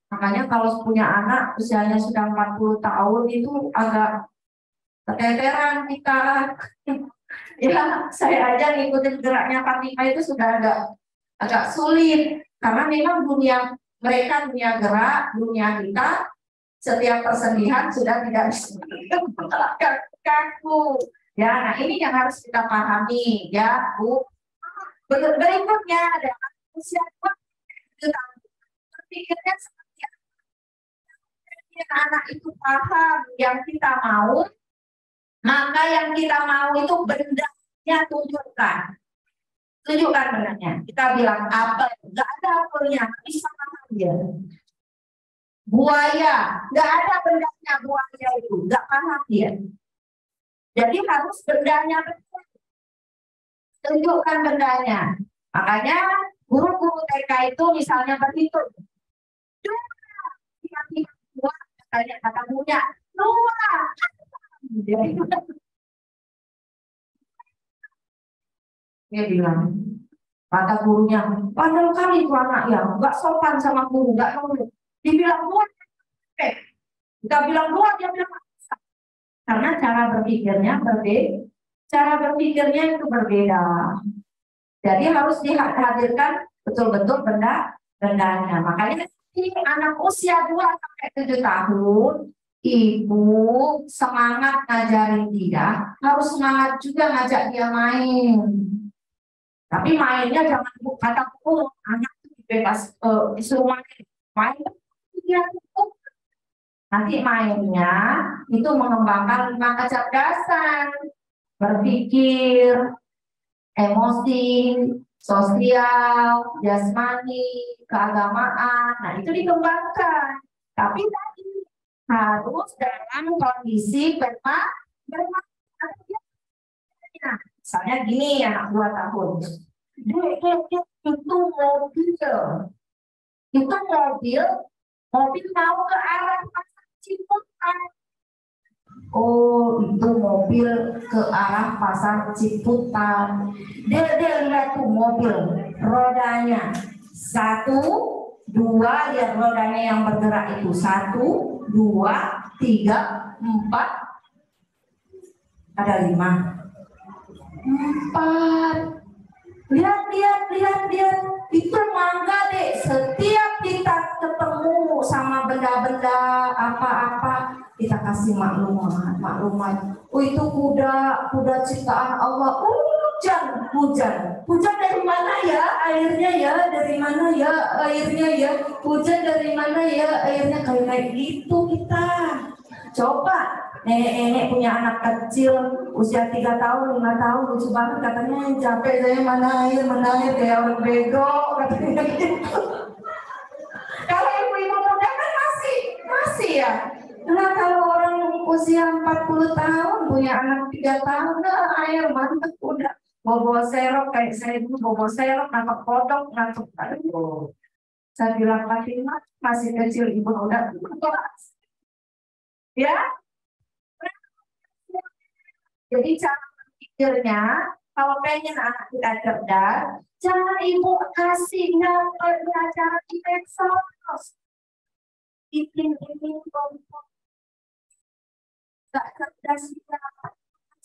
Makanya kalau punya anak usianya sudah 40 tahun itu agak keteteran kita. Ya, saya aja ngikutin geraknya Fatima itu sudah agak sulit. Karena memang mereka dunia gerak, dunia kita, setiap persendihan sudah tidak bisa kaku. Ya, nah ini yang harus kita pahami ya Bu. Berikutnya ada usia 2 tahun. Berpikirnya anak itu paham yang kita mau, maka yang kita mau itu bendanya tunjukkan bendanya. Kita bilang apel, nggak ada apelnya, bisa makan dia. Buaya, nggak ada bendanya buaya itu, nggak paham dia. Jadi harus bendanya tunjukkan bendanya. Makanya guru-guru TK itu misalnya berhitung. Kayak kata punya luar. Dia bilang, kata gurunya, pandai kali itu anak ya, nggak sopan sama guru, nggak nurut. Dibilang luar, kita bilang luar, dia bilang karena cara berpikirnya berbeda. Cara berpikirnya itu berbeda. Jadi harus dihadirkan betul-betul bendanya. Makanya ini anak usia 2-7 tahun, ibu semangat ngajarin dia, harus semangat juga ngajak dia main. Tapi mainnya jangan kata anak bebas disuruh main dia cukup. Nanti mainnya itu mengembangkan 5 kecerdasan, berpikir, emosi, sosial, jasmani, keagamaan. Nah, itu dikembangkan. Tapi tadi harus dalam kondisi bermanfaat. Nah, misalnya gini anak 2 tahun. Itu mobil mau ke arah pasar Ciputat. Oh, itu mobil ke arah pasar Ciputat. Dia lihat tuh mobil, rodanya 1, Dua, lihat rodanya yang bergerak itu. 1, 2, 3, 4. Ada 5. 4. Lihat. Itu mangga deh. Setiap kita ketemu sama benda-benda apa-apa, kita kasih maklumat. Oh, itu kuda ciptaan Allah. Hujan dari mana ya airnya ya? Dari mana ya airnya ya? Hujan dari mana ya airnya? Kayak gitu kita. Coba nenek punya anak kecil usia 3 tahun, 5 tahun, lucu banget katanya, capek saya mana air kayak orang bego katanya gitu. Kalau ibu-ibu muda kan masih ya. Nah kalau orang usia 40 tahun punya anak 3 tahun, air mantep udah bobo serok kayak saya dulu, bobo serok nangkep kodok nangkep. Aduh, saya bilang Fatimah masih kecil ibu udah ya. Jadi cara berpikirnya, kalau pengen anak kita cerdas, jangan ibu kasih acara di medsos. Bikin ini gak cerdas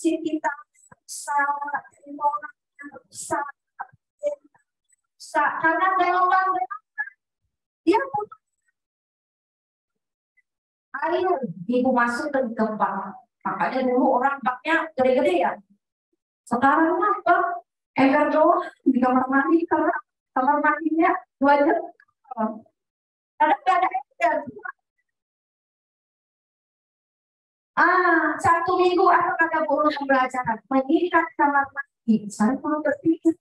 kita pesawat, orang yang bisa karena gampang dia butuh air, ibu masuk ke bak. Makanya dulu orang baknya gede-gede ya. Sekarang mah bak ember doang di kamar mandi, karena kamar mandinya 2 jam. Kadang nggak ada ember. Satu minggu ada guru yang belajar menyikat kamar mandi. Saya perlu berpikir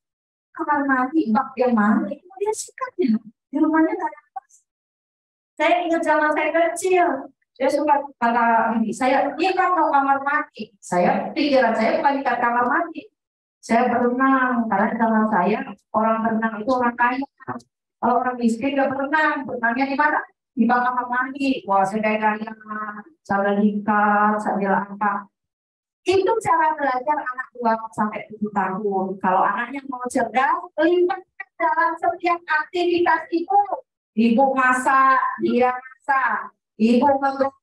kamar mandi bak yang mana itu dia sikatnya. Di rumahnya nggak ada bak. Saya ingat zaman saya kecil. Saya suka kata ini, saya ikat ke kamar mandi. Pikiran saya bukan ikat kamar mandi. Saya berenang, karena di zaman saya orang berenang itu orang kaya. Kalau orang miskin nggak berenang, berenangnya di mana? Di bak kamar mandi. Wah, saya kayak kaya, sambil ikat, sambil apa. Itu cara belajar anak 2 sampai 7 tahun. Kalau anaknya mau cerdas, libatkan dalam setiap aktivitas itu. Ibu masak, dia masak. Ibu ngegosok,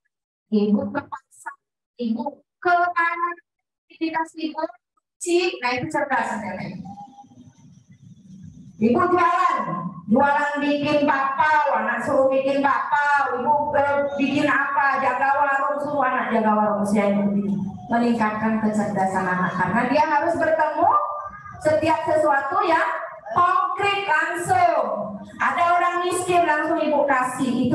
ibu ke pasar, ibu ke anak aktivitas ibu cuci, nah itu cerdas. Ibu jualan bikin bakpao, anak suruh bikin bakpao, ibu bikin apa, jaga warung, suruh anak jaga warung. Usia ini meningkatkan kecerdasan anak karena dia harus bertemu setiap sesuatu yang konkret langsung. Ada orang miskin langsung ibu kasih, itu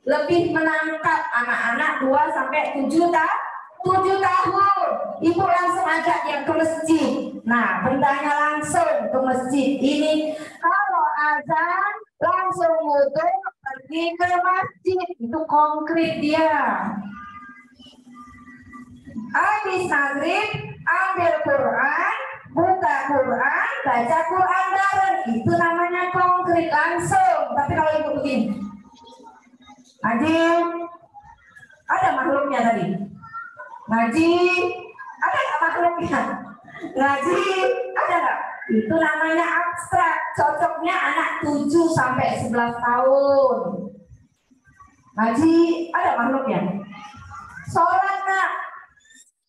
lebih menangkap anak-anak 2 sampai 7 tahun. Ibu langsung ajak dia ke masjid. Nah, bendanya langsung ke masjid. Ini kalau azan langsung wudu pergi ke masjid. Itu konkret dia. Habis maghrib ambil Quran, buka Quran, baca Quran bareng. Itu namanya konkret langsung. Tapi kalau ibu begini, ngaji, ada makhluknya tadi. Ngaji, ada nggak makhluknya? Ngaji, ada nggak? Itu namanya abstrak. Cocoknya anak 7 sampai 11 tahun. Ngaji, ada makhluknya? Sholat nggak?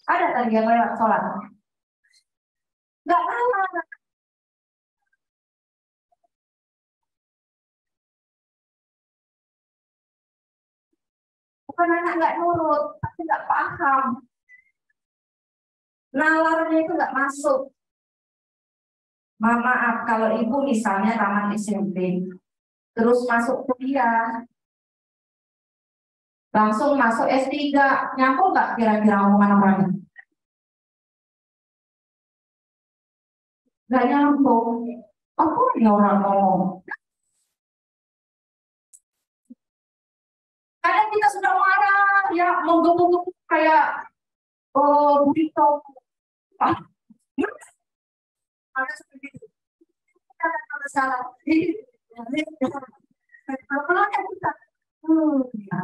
Ada tadi yang lewat sholat? Nggak ada. Bukan anak nggak nurut, tapi nggak paham. Nalarnya itu nggak masuk. Maaf, kalau ibu misalnya tamat SMP, terus masuk kuliah, langsung masuk S3, nyambung nggak kira-kira omongan orangnya? Nggak nyambung. Apa yang orang ngomong? Kadang kita sudah marah, ya menggebu-gebu kayak burrito. Ada seperti itu. Kita ada salah. Kalau kita, ya.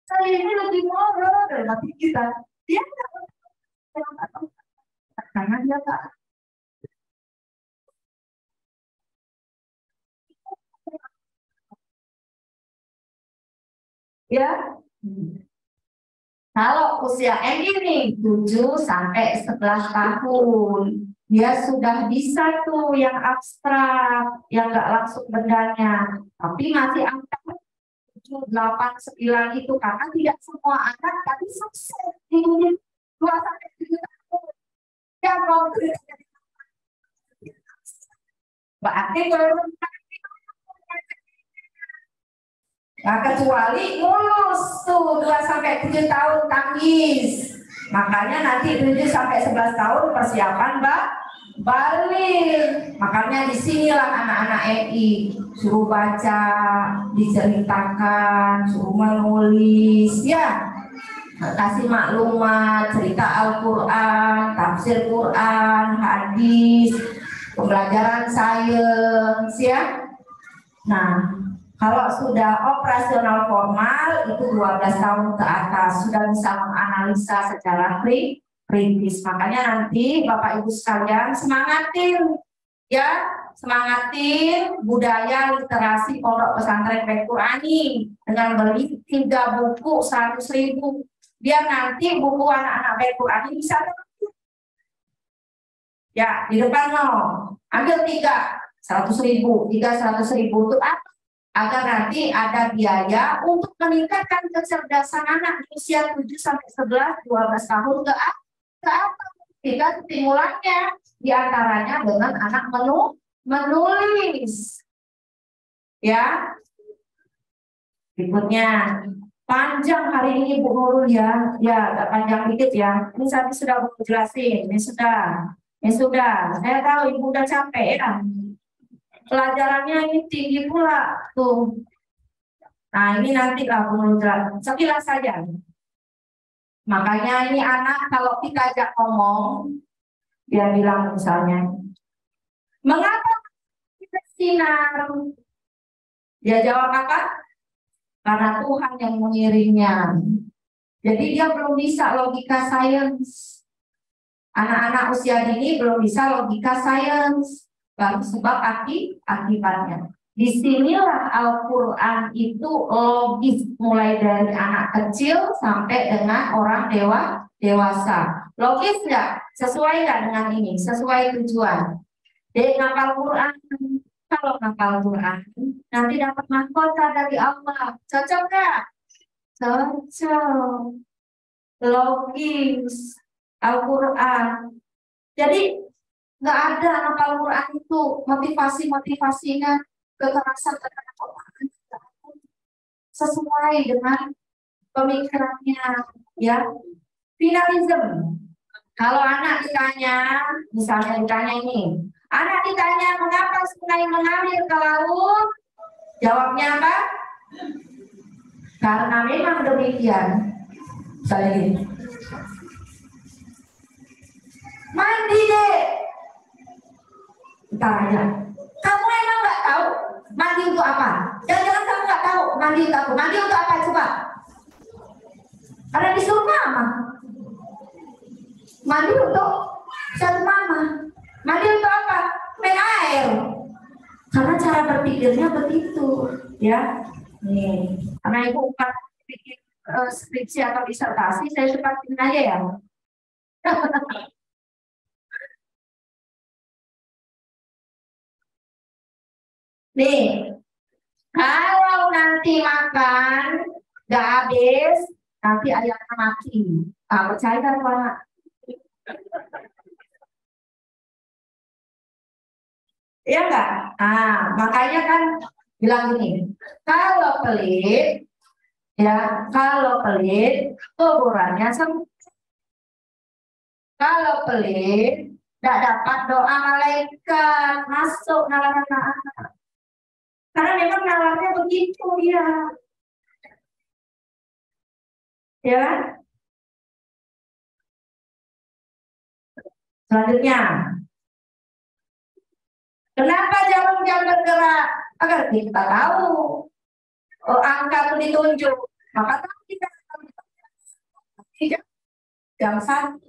Saya ini lebih marah dari hati kita. Dia nggak tahu karena dia tak. Ya. Kalau usia M ini 7 sampai 11 tahun, dia sudah bisa tuh yang abstrak, yang nggak langsung bendanya, tapi masih angka 7, 8, 9 itu karena tidak semua anak tapi sukses di 2 sampai 7 tahun. Ya mau berarti belum. Nah, kecuali mulus tuh 2 sampai 7 tahun tangis. Makanya nanti 7 sampai 11 tahun persiapan balik. Makanya disinilah anak-anak MI suruh baca, diceritakan, suruh menulis, ya, kasih maklumat, cerita Al-Quran, tafsir Quran, hadis, pembelajaran sains, ya. Nah, kalau sudah operasional formal itu 12 tahun ke atas sudah bisa menganalisa secara kritis. Makanya nanti Bapak Ibu sekalian semangatin, ya, semangatin budaya literasi pondok pesantren Baitul Qurani dengan beli 3 buku 100.000 biar nanti buku anak-anak Baitul Qurani bisa ya di depan no ambil 3 100.000 itu apa? Agar nanti ada biaya untuk meningkatkan kecerdasan anak di usia 7 sampai 11, 12 tahun ke atas. Kita stimulannya diantaranya dengan anak menulis. Ya, berikutnya panjang hari ini Bu Nurul ya, agak panjang dikit ya. Ini saya sudah mau jelasin, ini sudah. Saya tahu Ibu udah capek ya. Pelajarannya ini tinggi pula tuh. Nah ini nanti lah menurut sekilas saja. Makanya ini anak kalau kita ajak ngomong, dia bilang misalnya, mengapa kita sinar? Dia jawab apa? Karena Tuhan yang mengirimnya. Jadi dia belum bisa logika sains. Anak-anak usia dini belum bisa logika sains. Baru sebab akibatnya. Disinilah Al-Quran itu logis mulai dari anak kecil sampai dengan orang dewasa. Logis nggak? Sesuai nggak dengan ini? Sesuai tujuan. Jadi ngapal Quran, kalau ngapal Quran nanti dapat mahkota dari Allah. Cocok nggak? Cocok. Logis Al-Quran. Jadi nggak ada hafal Quran itu motivasinya kekerasan terhadap orang sesuai dengan pemikirannya, ya. Finalism. Kalau anak ditanya, misalnya ditanya ini, anak ditanya mengapa sungai mengalir ke laut, jawabnya apa? Karena memang demikian. Saya mandi deh. Tanya, kamu emang nggak tahu mandi untuk apa? Jangan-jangan kamu nggak tahu mandi untuk apa? Mandi untuk apa coba? Karena disuruh mama. Mandi untuk satu mama. Mandi untuk apa? Main air. Karena cara berpikirnya begitu, ya. Nih, karena ibu bukan bikin skripsi atau disertasi, saya sepatin aja ya. Nih, kalau nanti makan nggak habis, nanti ayamnya mati. Ah, percaya kan Pak? Iya nggak? Ah, makanya kan bilang gini, kalau pelit, ya, kalau pelit, kuburannya sempit. Kalau pelit, tidak dapat doa malaikat masuk nalar anak-anak. Karena memang nalarnya begitu ya. Ya. Selanjutnya, kenapa jam bergerak? Agar kita tahu angka itu ditunjuk. Maka kita jam 1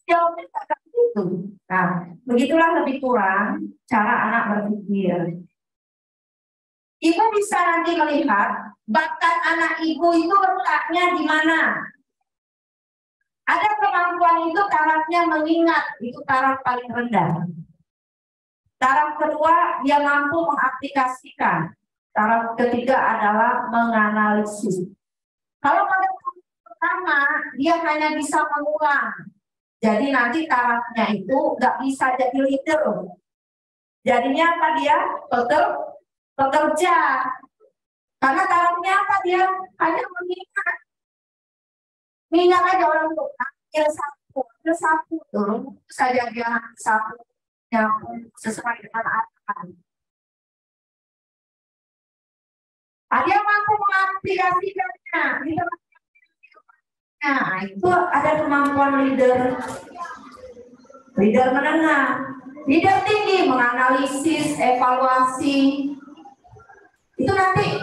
jawabnya agak begitu. Nah, begitulah lebih kurang cara anak berpikir. Ibu bisa nanti melihat bakat anak ibu itu letaknya di mana. Ada kemampuan itu tarafnya mengingat, itu taraf paling rendah. Taraf kedua, dia mampu mengaplikasikan. Taraf ketiga adalah menganalisis. Kalau pada taraf pertama, dia hanya bisa mengulang. Jadi nanti tarafnya itu nggak bisa jadi leader. Jadinya apa dia? Pekerja. Karena tarafnya apa dia? Hanya mengingat. Minyak aja orang tuh ambil sapu dulu saja dia sapu yang sesuai dengan aturan. Dia mampu mengaplikasikannya. Nah, itu ada kemampuan leader menengah, leader tinggi menganalisis, evaluasi. Itu nanti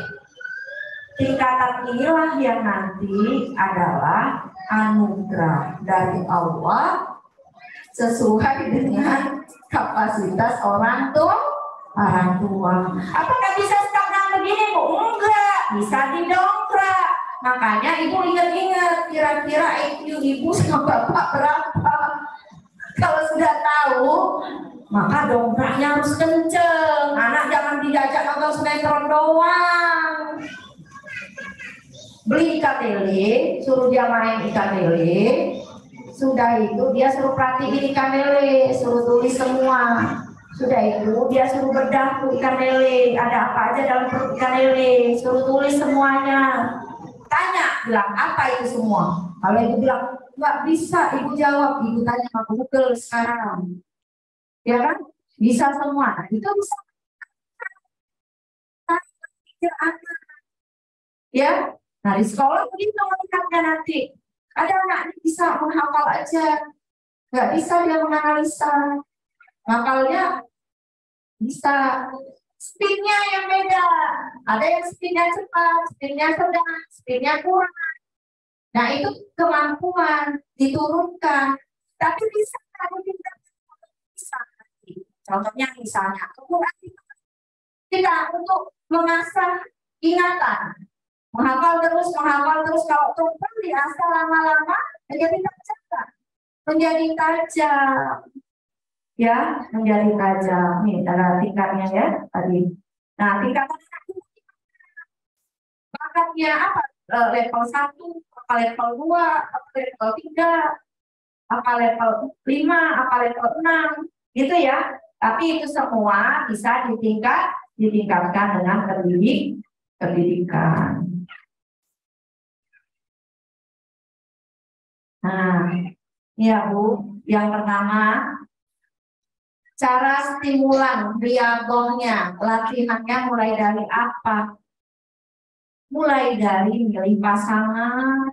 tingkatan inilah yang nanti adalah anugerah dari Allah sesuai dengan kapasitas orang tua. Apakah bisa stagnan begini, Bu? Enggak, bisa didongkrak. Makanya ibu ingat-ingat kira-kira IQ ibu sama bapak berapa. Kalau sudah tahu, maka dongkraknya harus kenceng. Anak jangan diajak nonton sinetron doang. Beli ikan lele, suruh dia main ikan lele. Sudah itu dia suruh perhatiin ikan lele, suruh tulis semua. Sudah itu dia suruh bedah tuh ikan lele, ada apa aja dalam perut ikan lele, suruh tulis semuanya. Tanya, bilang apa itu semua. Kalau ibu bilang nggak bisa, ibu jawab, ibu tanya sama Google sekarang, ya kan? Bisa semua. Nah, itu bisa. Ya, nah di sekolah begitu melihatnya nanti. Ada anak bisa menghafal aja, nggak bisa dia menganalisa. Hafalnya bisa speednya yang beda. Ada yang speednya cepat, speednya sedang, speednya kurang. Nah itu kemampuan diturunkan. Tapi bisa kalau tidak bisa. Contohnya misalnya kita untuk mengasah ingatan, menghafal terus kalau tumpah diasah lama-lama menjadi tajam, menjadi tajam. Ya, menjadi tajam. Nih, ada tingkatnya ya tadi. Nah, tingkatan bakatnya apa? Level 1, apa level 2, apa level 3, apa level 5, apa level 6, gitu ya. Tapi itu semua bisa ditingkatkan dengan pendidikan. Nah, ya Bu, yang pertama cara stimulan riadohnya, latihannya mulai dari apa? Mulai dari milih pasangan,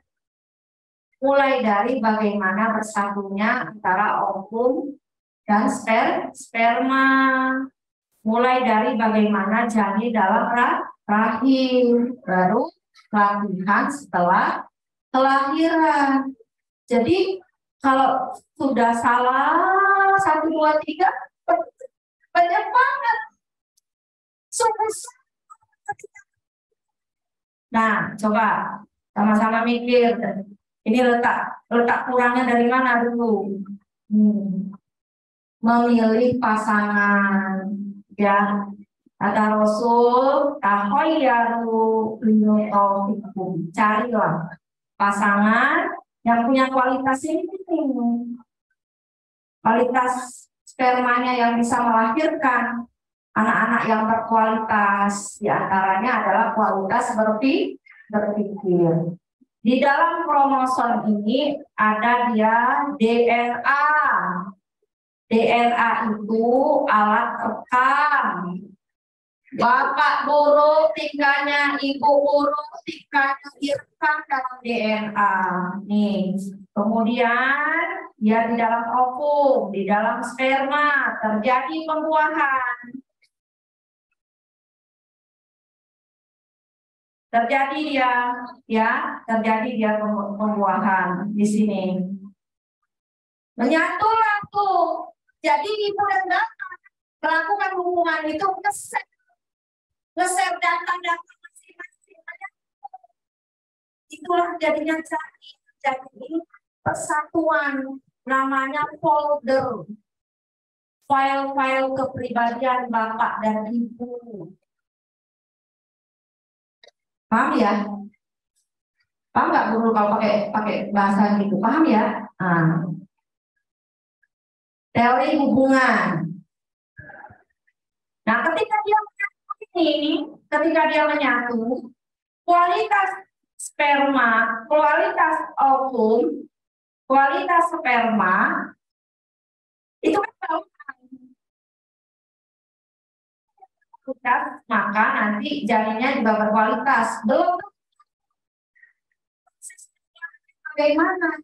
mulai dari bagaimana bersatunya antara ovum dan sperma, mulai dari bagaimana janin dalam rahim, baru latihan setelah kelahiran. Jadi kalau sudah salah 1, 2, 3 banyak banget. Nah, coba sama-sama mikir. Ini letak kurangnya dari mana dulu? Memilih pasangan, ya. Kata Rasul, tahoyaru linutofikum. Carilah pasangan yang punya kualitas ini. Kualitas spermanya yang bisa melahirkan anak-anak yang berkualitas, diantaranya adalah kualitas berpikir. Di dalam kromosom ini ada dia DNA. DNA itu alat rekam. Bapak buruk tingkahnya, ibu buruk tingkahnya direkam dalam DNA. Nih, kemudian dia di dalam ovum, di dalam sperma terjadi pembuahan. Terjadi dia pembuahan di sini. Menyatulah tuh. Jadi ibu dan bapak melakukan hubungan itu kesek. nge-share data-data masing-masing. Itulah jadinya jadi ini persatuan, namanya folder, file-file kepribadian Bapak dan Ibu. Paham ya? Paham nggak guru kalau pakai bahasa gitu? Paham ya? Nah. Teori hubungan. Nah, ketika dia menyatu, kualitas sperma, kualitas ovum, kualitas sperma itu kan kualitas, maka nanti janinnya juga berkualitas. Belum bagaimana?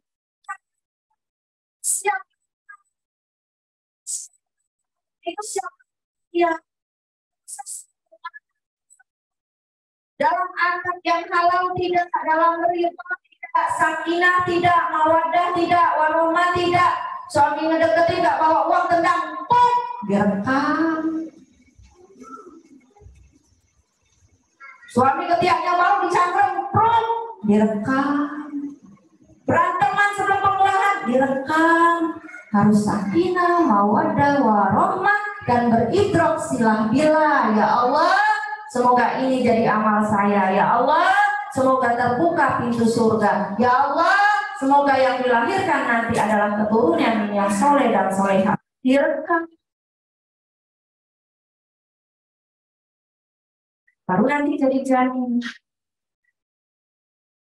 Siapa itu siapa? Ya, dalam akad yang halal tidak, dalam ridha tidak, sakinah tidak, mawaddah tidak, warahmah tidak, suami ngedeketi tidak bawa uang tendang, pun direkam. Suami ketiaknya baru dicangkrem, pun direkam. Beranteman sebelum pemulahan direkam. Harus sakinah, mawaddah, warahmah, dan beridrok silah bila. Ya Allah, semoga ini jadi amal saya. Ya Allah, semoga terbuka pintu surga. Ya Allah, semoga yang dilahirkan nanti adalah keturunan yang soleh dan soleha. Direkam. Baru nanti jadi janin.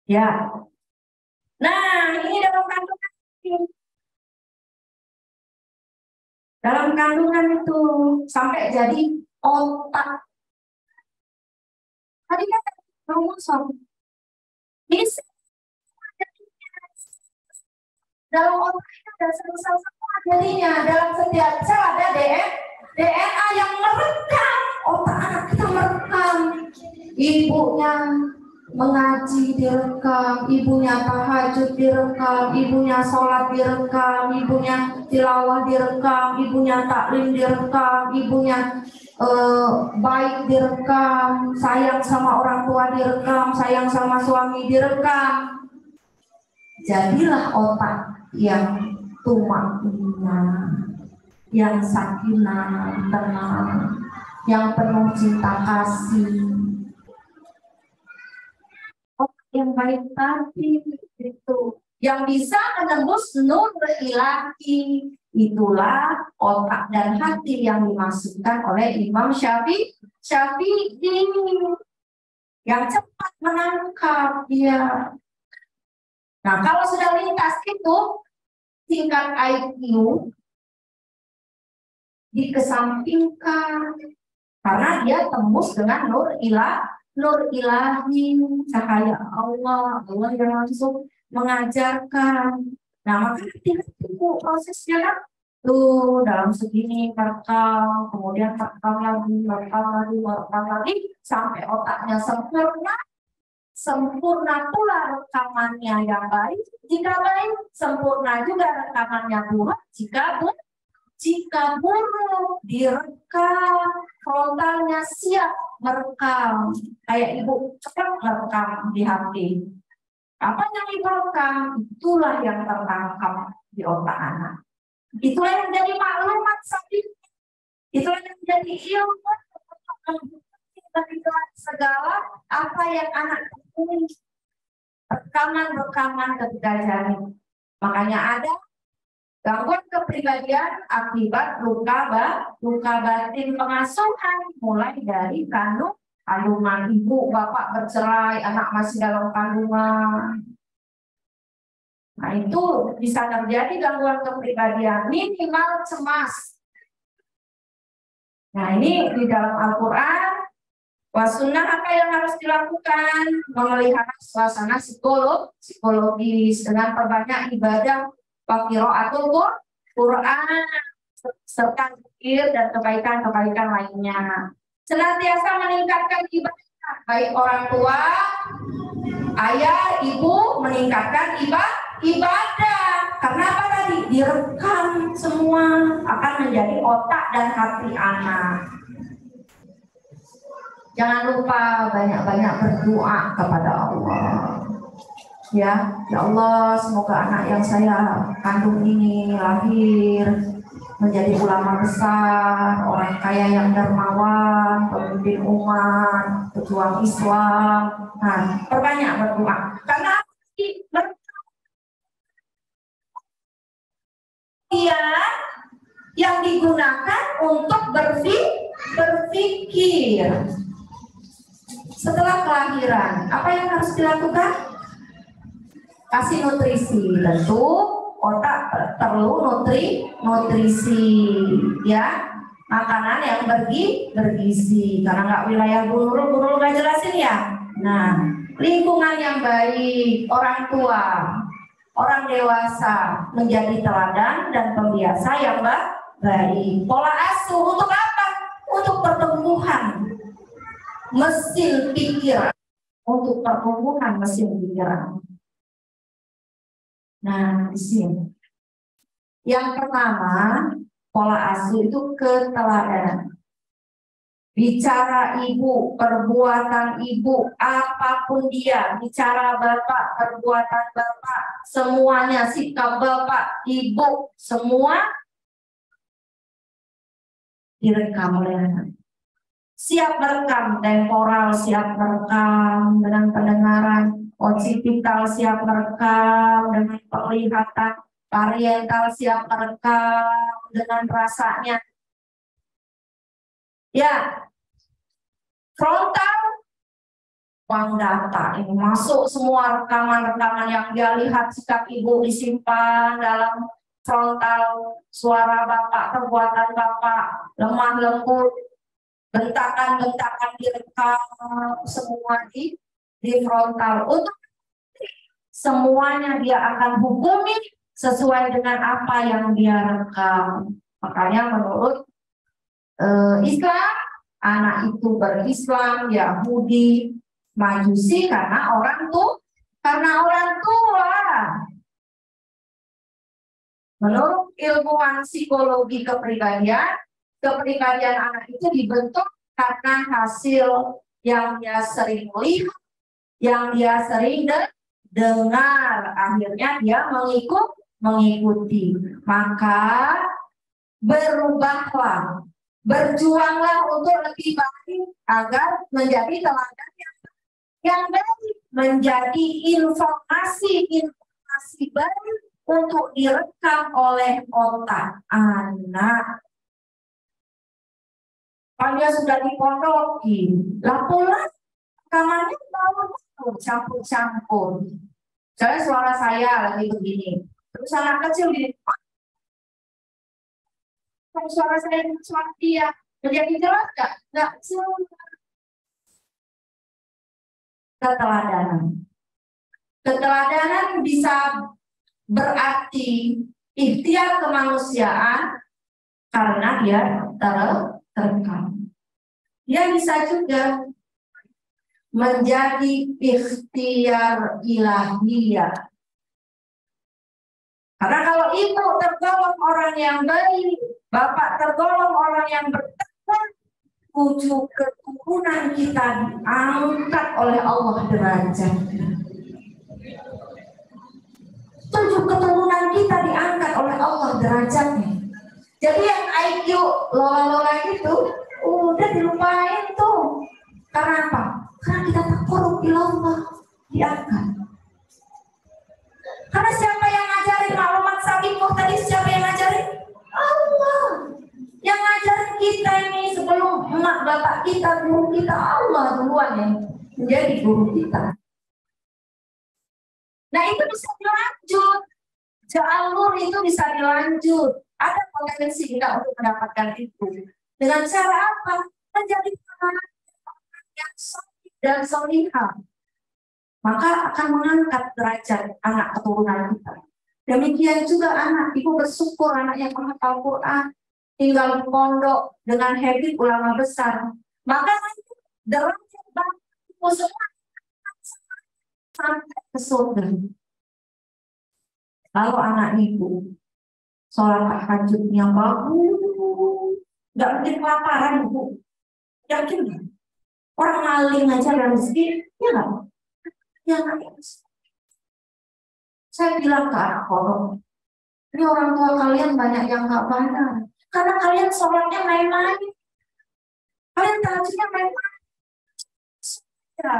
Ya. Nah, ini dalam kandungan. Dalam kandungan itu sampai jadi otak. Tadi kan kromosom. Ini dalam otak itu ada sel-sel semua jadinya. Dalam setiap sel ada DNA yang merekam. Otak anak kita merekam. Ibunya mengaji direkam, ibunya tahajud direkam, ibunya sholat direkam, ibunya tilawah direkam, ibunya taklim direkam, ibunya baik direkam, sayang sama orang tua direkam, sayang sama suami direkam. Jadilah otak yang tumaknina, yang sakinah, tenang, yang penuh cinta kasih. Yang baik tadi itu yang bisa menembus nur ilahi, itulah otak dan hati yang dimaksudkan oleh Imam Syafi'i yang cepat menangkap dia. Nah, kalau sudah lintas itu tingkat IQ dikesampingkan karena dia tembus dengan nur ilahi, cahaya Allah yang langsung mengajarkan. Nah, maka itu prosesnya kan tuh dalam segini terekam, kemudian terekam lagi sampai otaknya sempurna pula rekamannya yang baik. Jika baik, sempurna juga rekamannya buruk. Jika buruk direkam, frontalnya siap merekam, kayak ibu cepat merekam di HP. Apa yang ibu rekam, itulah yang tertangkap di otak anak. Itulah yang jadi maklumat sapi. Itulah yang jadi ilmu segala apa yang anak temui. Rekaman ketika janin. Makanya ada gangguan kepribadian akibat luka batin pengasuhan, mulai dari kandungan ibu, bapak bercerai, anak masih dalam kandungan. Nah, itu bisa terjadi gangguan kepribadian, minimal cemas. Nah, ini di dalam Al-Quran, wasunnah apa yang harus dilakukan? Memelihara suasana psikologis dengan perbanyak ibadah, qiraatul Quran, serta zikir dan kebaikan-kebaikan lainnya. Senantiasa meningkatkan ibadah, baik orang tua, ayah, ibu meningkatkan ibadah. Karena apa tadi? Direkam semua, akan menjadi otak dan hati anak. Jangan lupa banyak-banyak berdoa kepada Allah. Ya Allah, semoga anak yang saya kandung ini lahir menjadi ulama besar, orang kaya yang dermawan, pemimpin umat, pejuang Islam. Nah, perbanyak berdoa. Karena dia yang digunakan untuk berpikir. Setelah kelahiran, apa yang harus dilakukan? Kasih nutrisi. Tentu otak perlu nutrisi, ya, makanan yang bergizi. Karena nggak wilayah guru nggak jelasin ya. Nah, lingkungan yang baik, orang tua, orang dewasa menjadi teladan dan pembiasa yang baik. Pola asuh untuk apa? Untuk pertumbuhan mesin pikiran, untuk pertumbuhan mesin pikiran. Nah, di sini. Yang pertama, pola asuh itu keteladanan. Bicara ibu, perbuatan ibu, apapun dia, bicara bapak, perbuatan bapak, semuanya, sikap bapak, ibu, semua direkam oleh anak. Siap merekam temporal, siap merekam dengan pendengaran, occipital siap merekam dengan penglihatan, parietal siap merekam dengan rasanya. Ya, frontal uang data ini masuk semua rekaman-rekaman yang dia lihat, sikap ibu disimpan dalam frontal, suara bapak, perbuatan bapak, lemah lembut, bentakan-bentakan direkam semua di frontal. Untuk semuanya dia akan hukumi sesuai dengan apa yang dia rekam. Makanya menurut Islam, anak itu berislam, Yahudi, Majusi karena orang tua. Menurut ilmuwan psikologi kepribadian anak itu dibentuk karena hasil yang dia sering lihat, yang dia sering dengar, akhirnya dia mengikuti. Maka berubahlah, berjuanglah untuk lebih baik agar menjadi teladan yang baik, menjadi informasi baik untuk direkam oleh otak anak. Kalau sudah dipondokin, lah pulang kamarnya campur-campur. Misalnya suara saya lagi begini, terus anak kecil gini, kalau suara saya dengan suara dia menjadi jelas nggak? Nggak jelas. Keteladanan bisa berarti ikhtiar kemanusiaan karena dia terekam. Dia bisa juga menjadi ikhtiar ilahiyah. Karena kalau ibu tergolong orang yang baik, bapak tergolong orang yang bertakwa, 7 keturunan kita diangkat oleh Allah derajatnya. 7 keturunan kita diangkat oleh Allah derajatnya. Jadi yang IQ lola-lola itu udah dilupain tuh. Karena apa? Karena kita takarub ilallah, diangkat. Karena siapa yang ngajarin maklumat sabiqah tadi? Siapa yang ngajarin? Allah. Yang ngajarin kita ini sebelum emak bapak kita, guru kita, Allah duluan yang menjadi guru kita. Nah itu bisa dilanjut. Jalur itu bisa dilanjut. Ada potensi kita untuk mendapatkan itu. Dengan cara apa? Menjadi anak yang soleh dan solihah. Maka akan mengangkat derajat anak keturunan kita. Demikian juga anak, ibu bersyukur anak yang menghafal Quran, tinggal di pondok dengan habit ulama besar. Maka derajat bangsa semua sampai ke surga. Kalau anak ibu sholat tahajudnya bagus, nggak mungkin kelaparan ibu, yakin nggak? Orang maling aja ada rezeki, ya nggak? Ya nggak? Saya bilang ke anak pondok, ini orang tua kalian banyak yang nggak benar. Karena kalian sholatnya main-main, kalian tahajudnya main-main. Ya.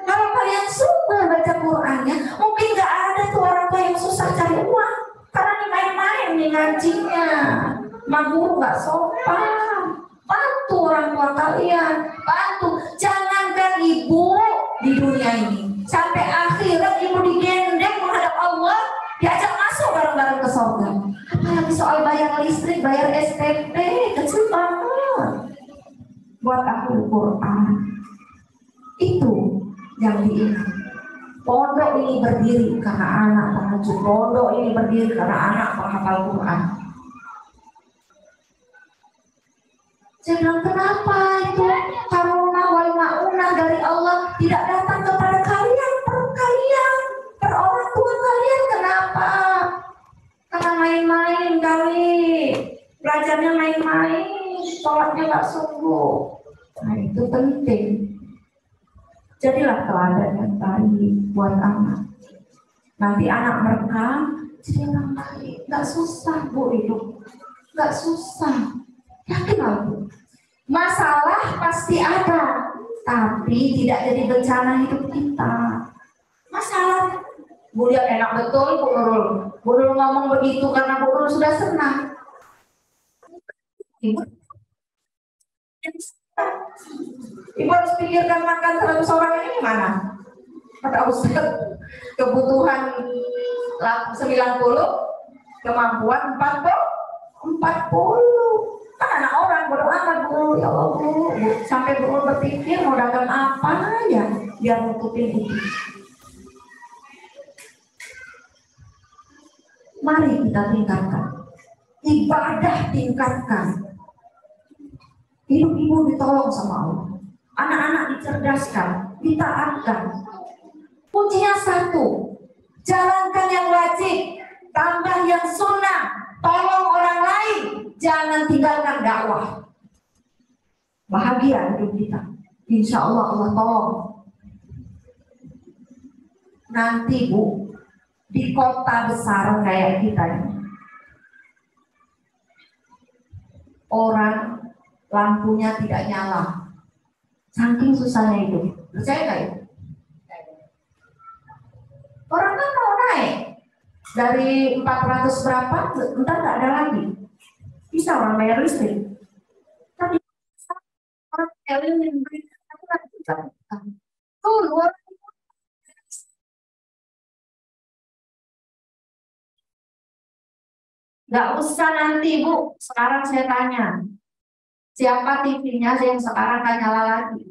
Kalau kalian suka baca Qurannya, mungkin nggak ada tuh orang tua yang susah cari uang. Karena ini main-main nih ngajinya. Maguru nggak sopan. Bantu orang tua kalian, bantu. Jangankan ibu di dunia ini, sampai akhirat ibu digendeng menghadap Allah, diajak masuk bareng-bareng ke surga. Apalagi soal bayar listrik, bayar SPP, kecil banget. Buat aku Quran itu yang diingat. Pondok ini berdiri karena anak tahajud. Pondok ini berdiri karena anak menghafal Quran. Saya bilang, kenapa itu karunah wal ma'unah dari Allah tidak datang kepada kalian, per orang tua kalian? Kenapa? Karena main-main kali, belajarnya main-main, sholatnya nggak sungguh. Nah itu penting. Jadilah teladan yang baik buat anak. Nanti anak mereka jadi orang baik, nggak susah bu hidup, nggak susah. Yakin aku, masalah pasti ada, tapi tidak jadi bencana hidup kita. Masalah, Bu lihat enak betul Bu Nurul. Bu Nurul ngomong begitu karena Bu Nurul sudah senang. Ibu harus pikirkan makan 100 orang ini gimana? Kata Ustaz, kebutuhan 90, kemampuan 40. Kan anak orang bodo amat Bu, ya Allah Bu. Sampai Bu berpikir mau dagang apa ya biar nutupin itu. Mari kita tingkatkan ibadah, tingkatkan. Ibu-ibu ditolong sama Allah, anak-anak dicerdaskan, ditaatkan. Kuncinya satu, jalankan yang wajib, tambah yang sunnah, tolong orang lain, jangan tinggalkan dakwah. Bahagia hidup kita, insya Allah Allah tolong. Nanti Bu, di kota besar kayak kita ini, orang lampunya tidak nyala, saking susahnya hidup. Percaya nggak itu? Orang kan mau naik dari 400 berapa, entar nggak ada lagi. Bisa orang bayar listrik. Tapi orang yang berikan tuh luar. Nggak usah nanti Bu, sekarang saya tanya, siapa TV-nya yang sekarang nggak nyala lagi?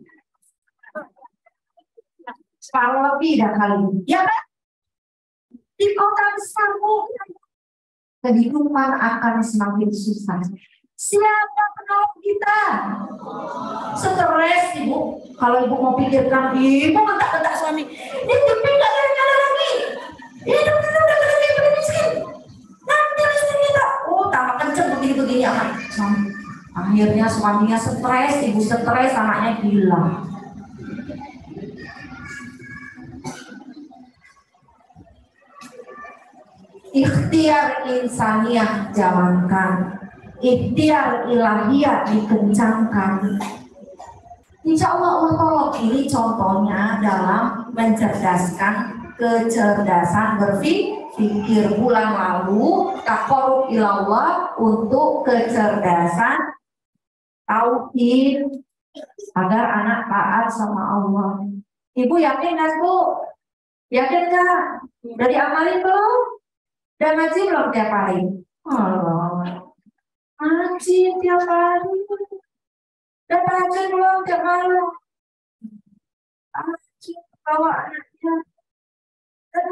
Separuh lebih dah kali, ya kan? Di kota besar Bu, kehidupan akan semakin susah. Siapa penolong kita? Stres Ibu. Kalau Ibu mau pikirkan, Ibu bentak-bentak suami, ini TV nggak nyala lagi, ini udah miskin, nanti listrik kita, tambah kenceng begini-begini amat. Akhirnya suaminya stres, ibu stres, anaknya gila. Ikhtiar insaniyah jalankan, ikhtiar ilahiyah dikencangkan. Insya Allah Allah tolong. Ini contohnya dalam mencerdaskan kecerdasan berpikir. Bulan lalu taqarrub ilallah untuk kecerdasan tauhid agar anak taat sama Allah. Ibu yakin nggak Bu? Yakin nggak? Udah diamalin belum? Dan ngaji belum tiap hari? Allah, ngaji tiap hari. Dan ngaji belum tiap malam? Ngaji bawa anaknya. Dan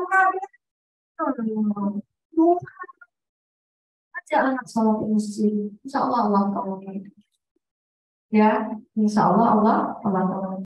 Tuhan aja anak sholat di masjid. Insya Allah Allah tolong. Ya, insya Allah Allah tolong.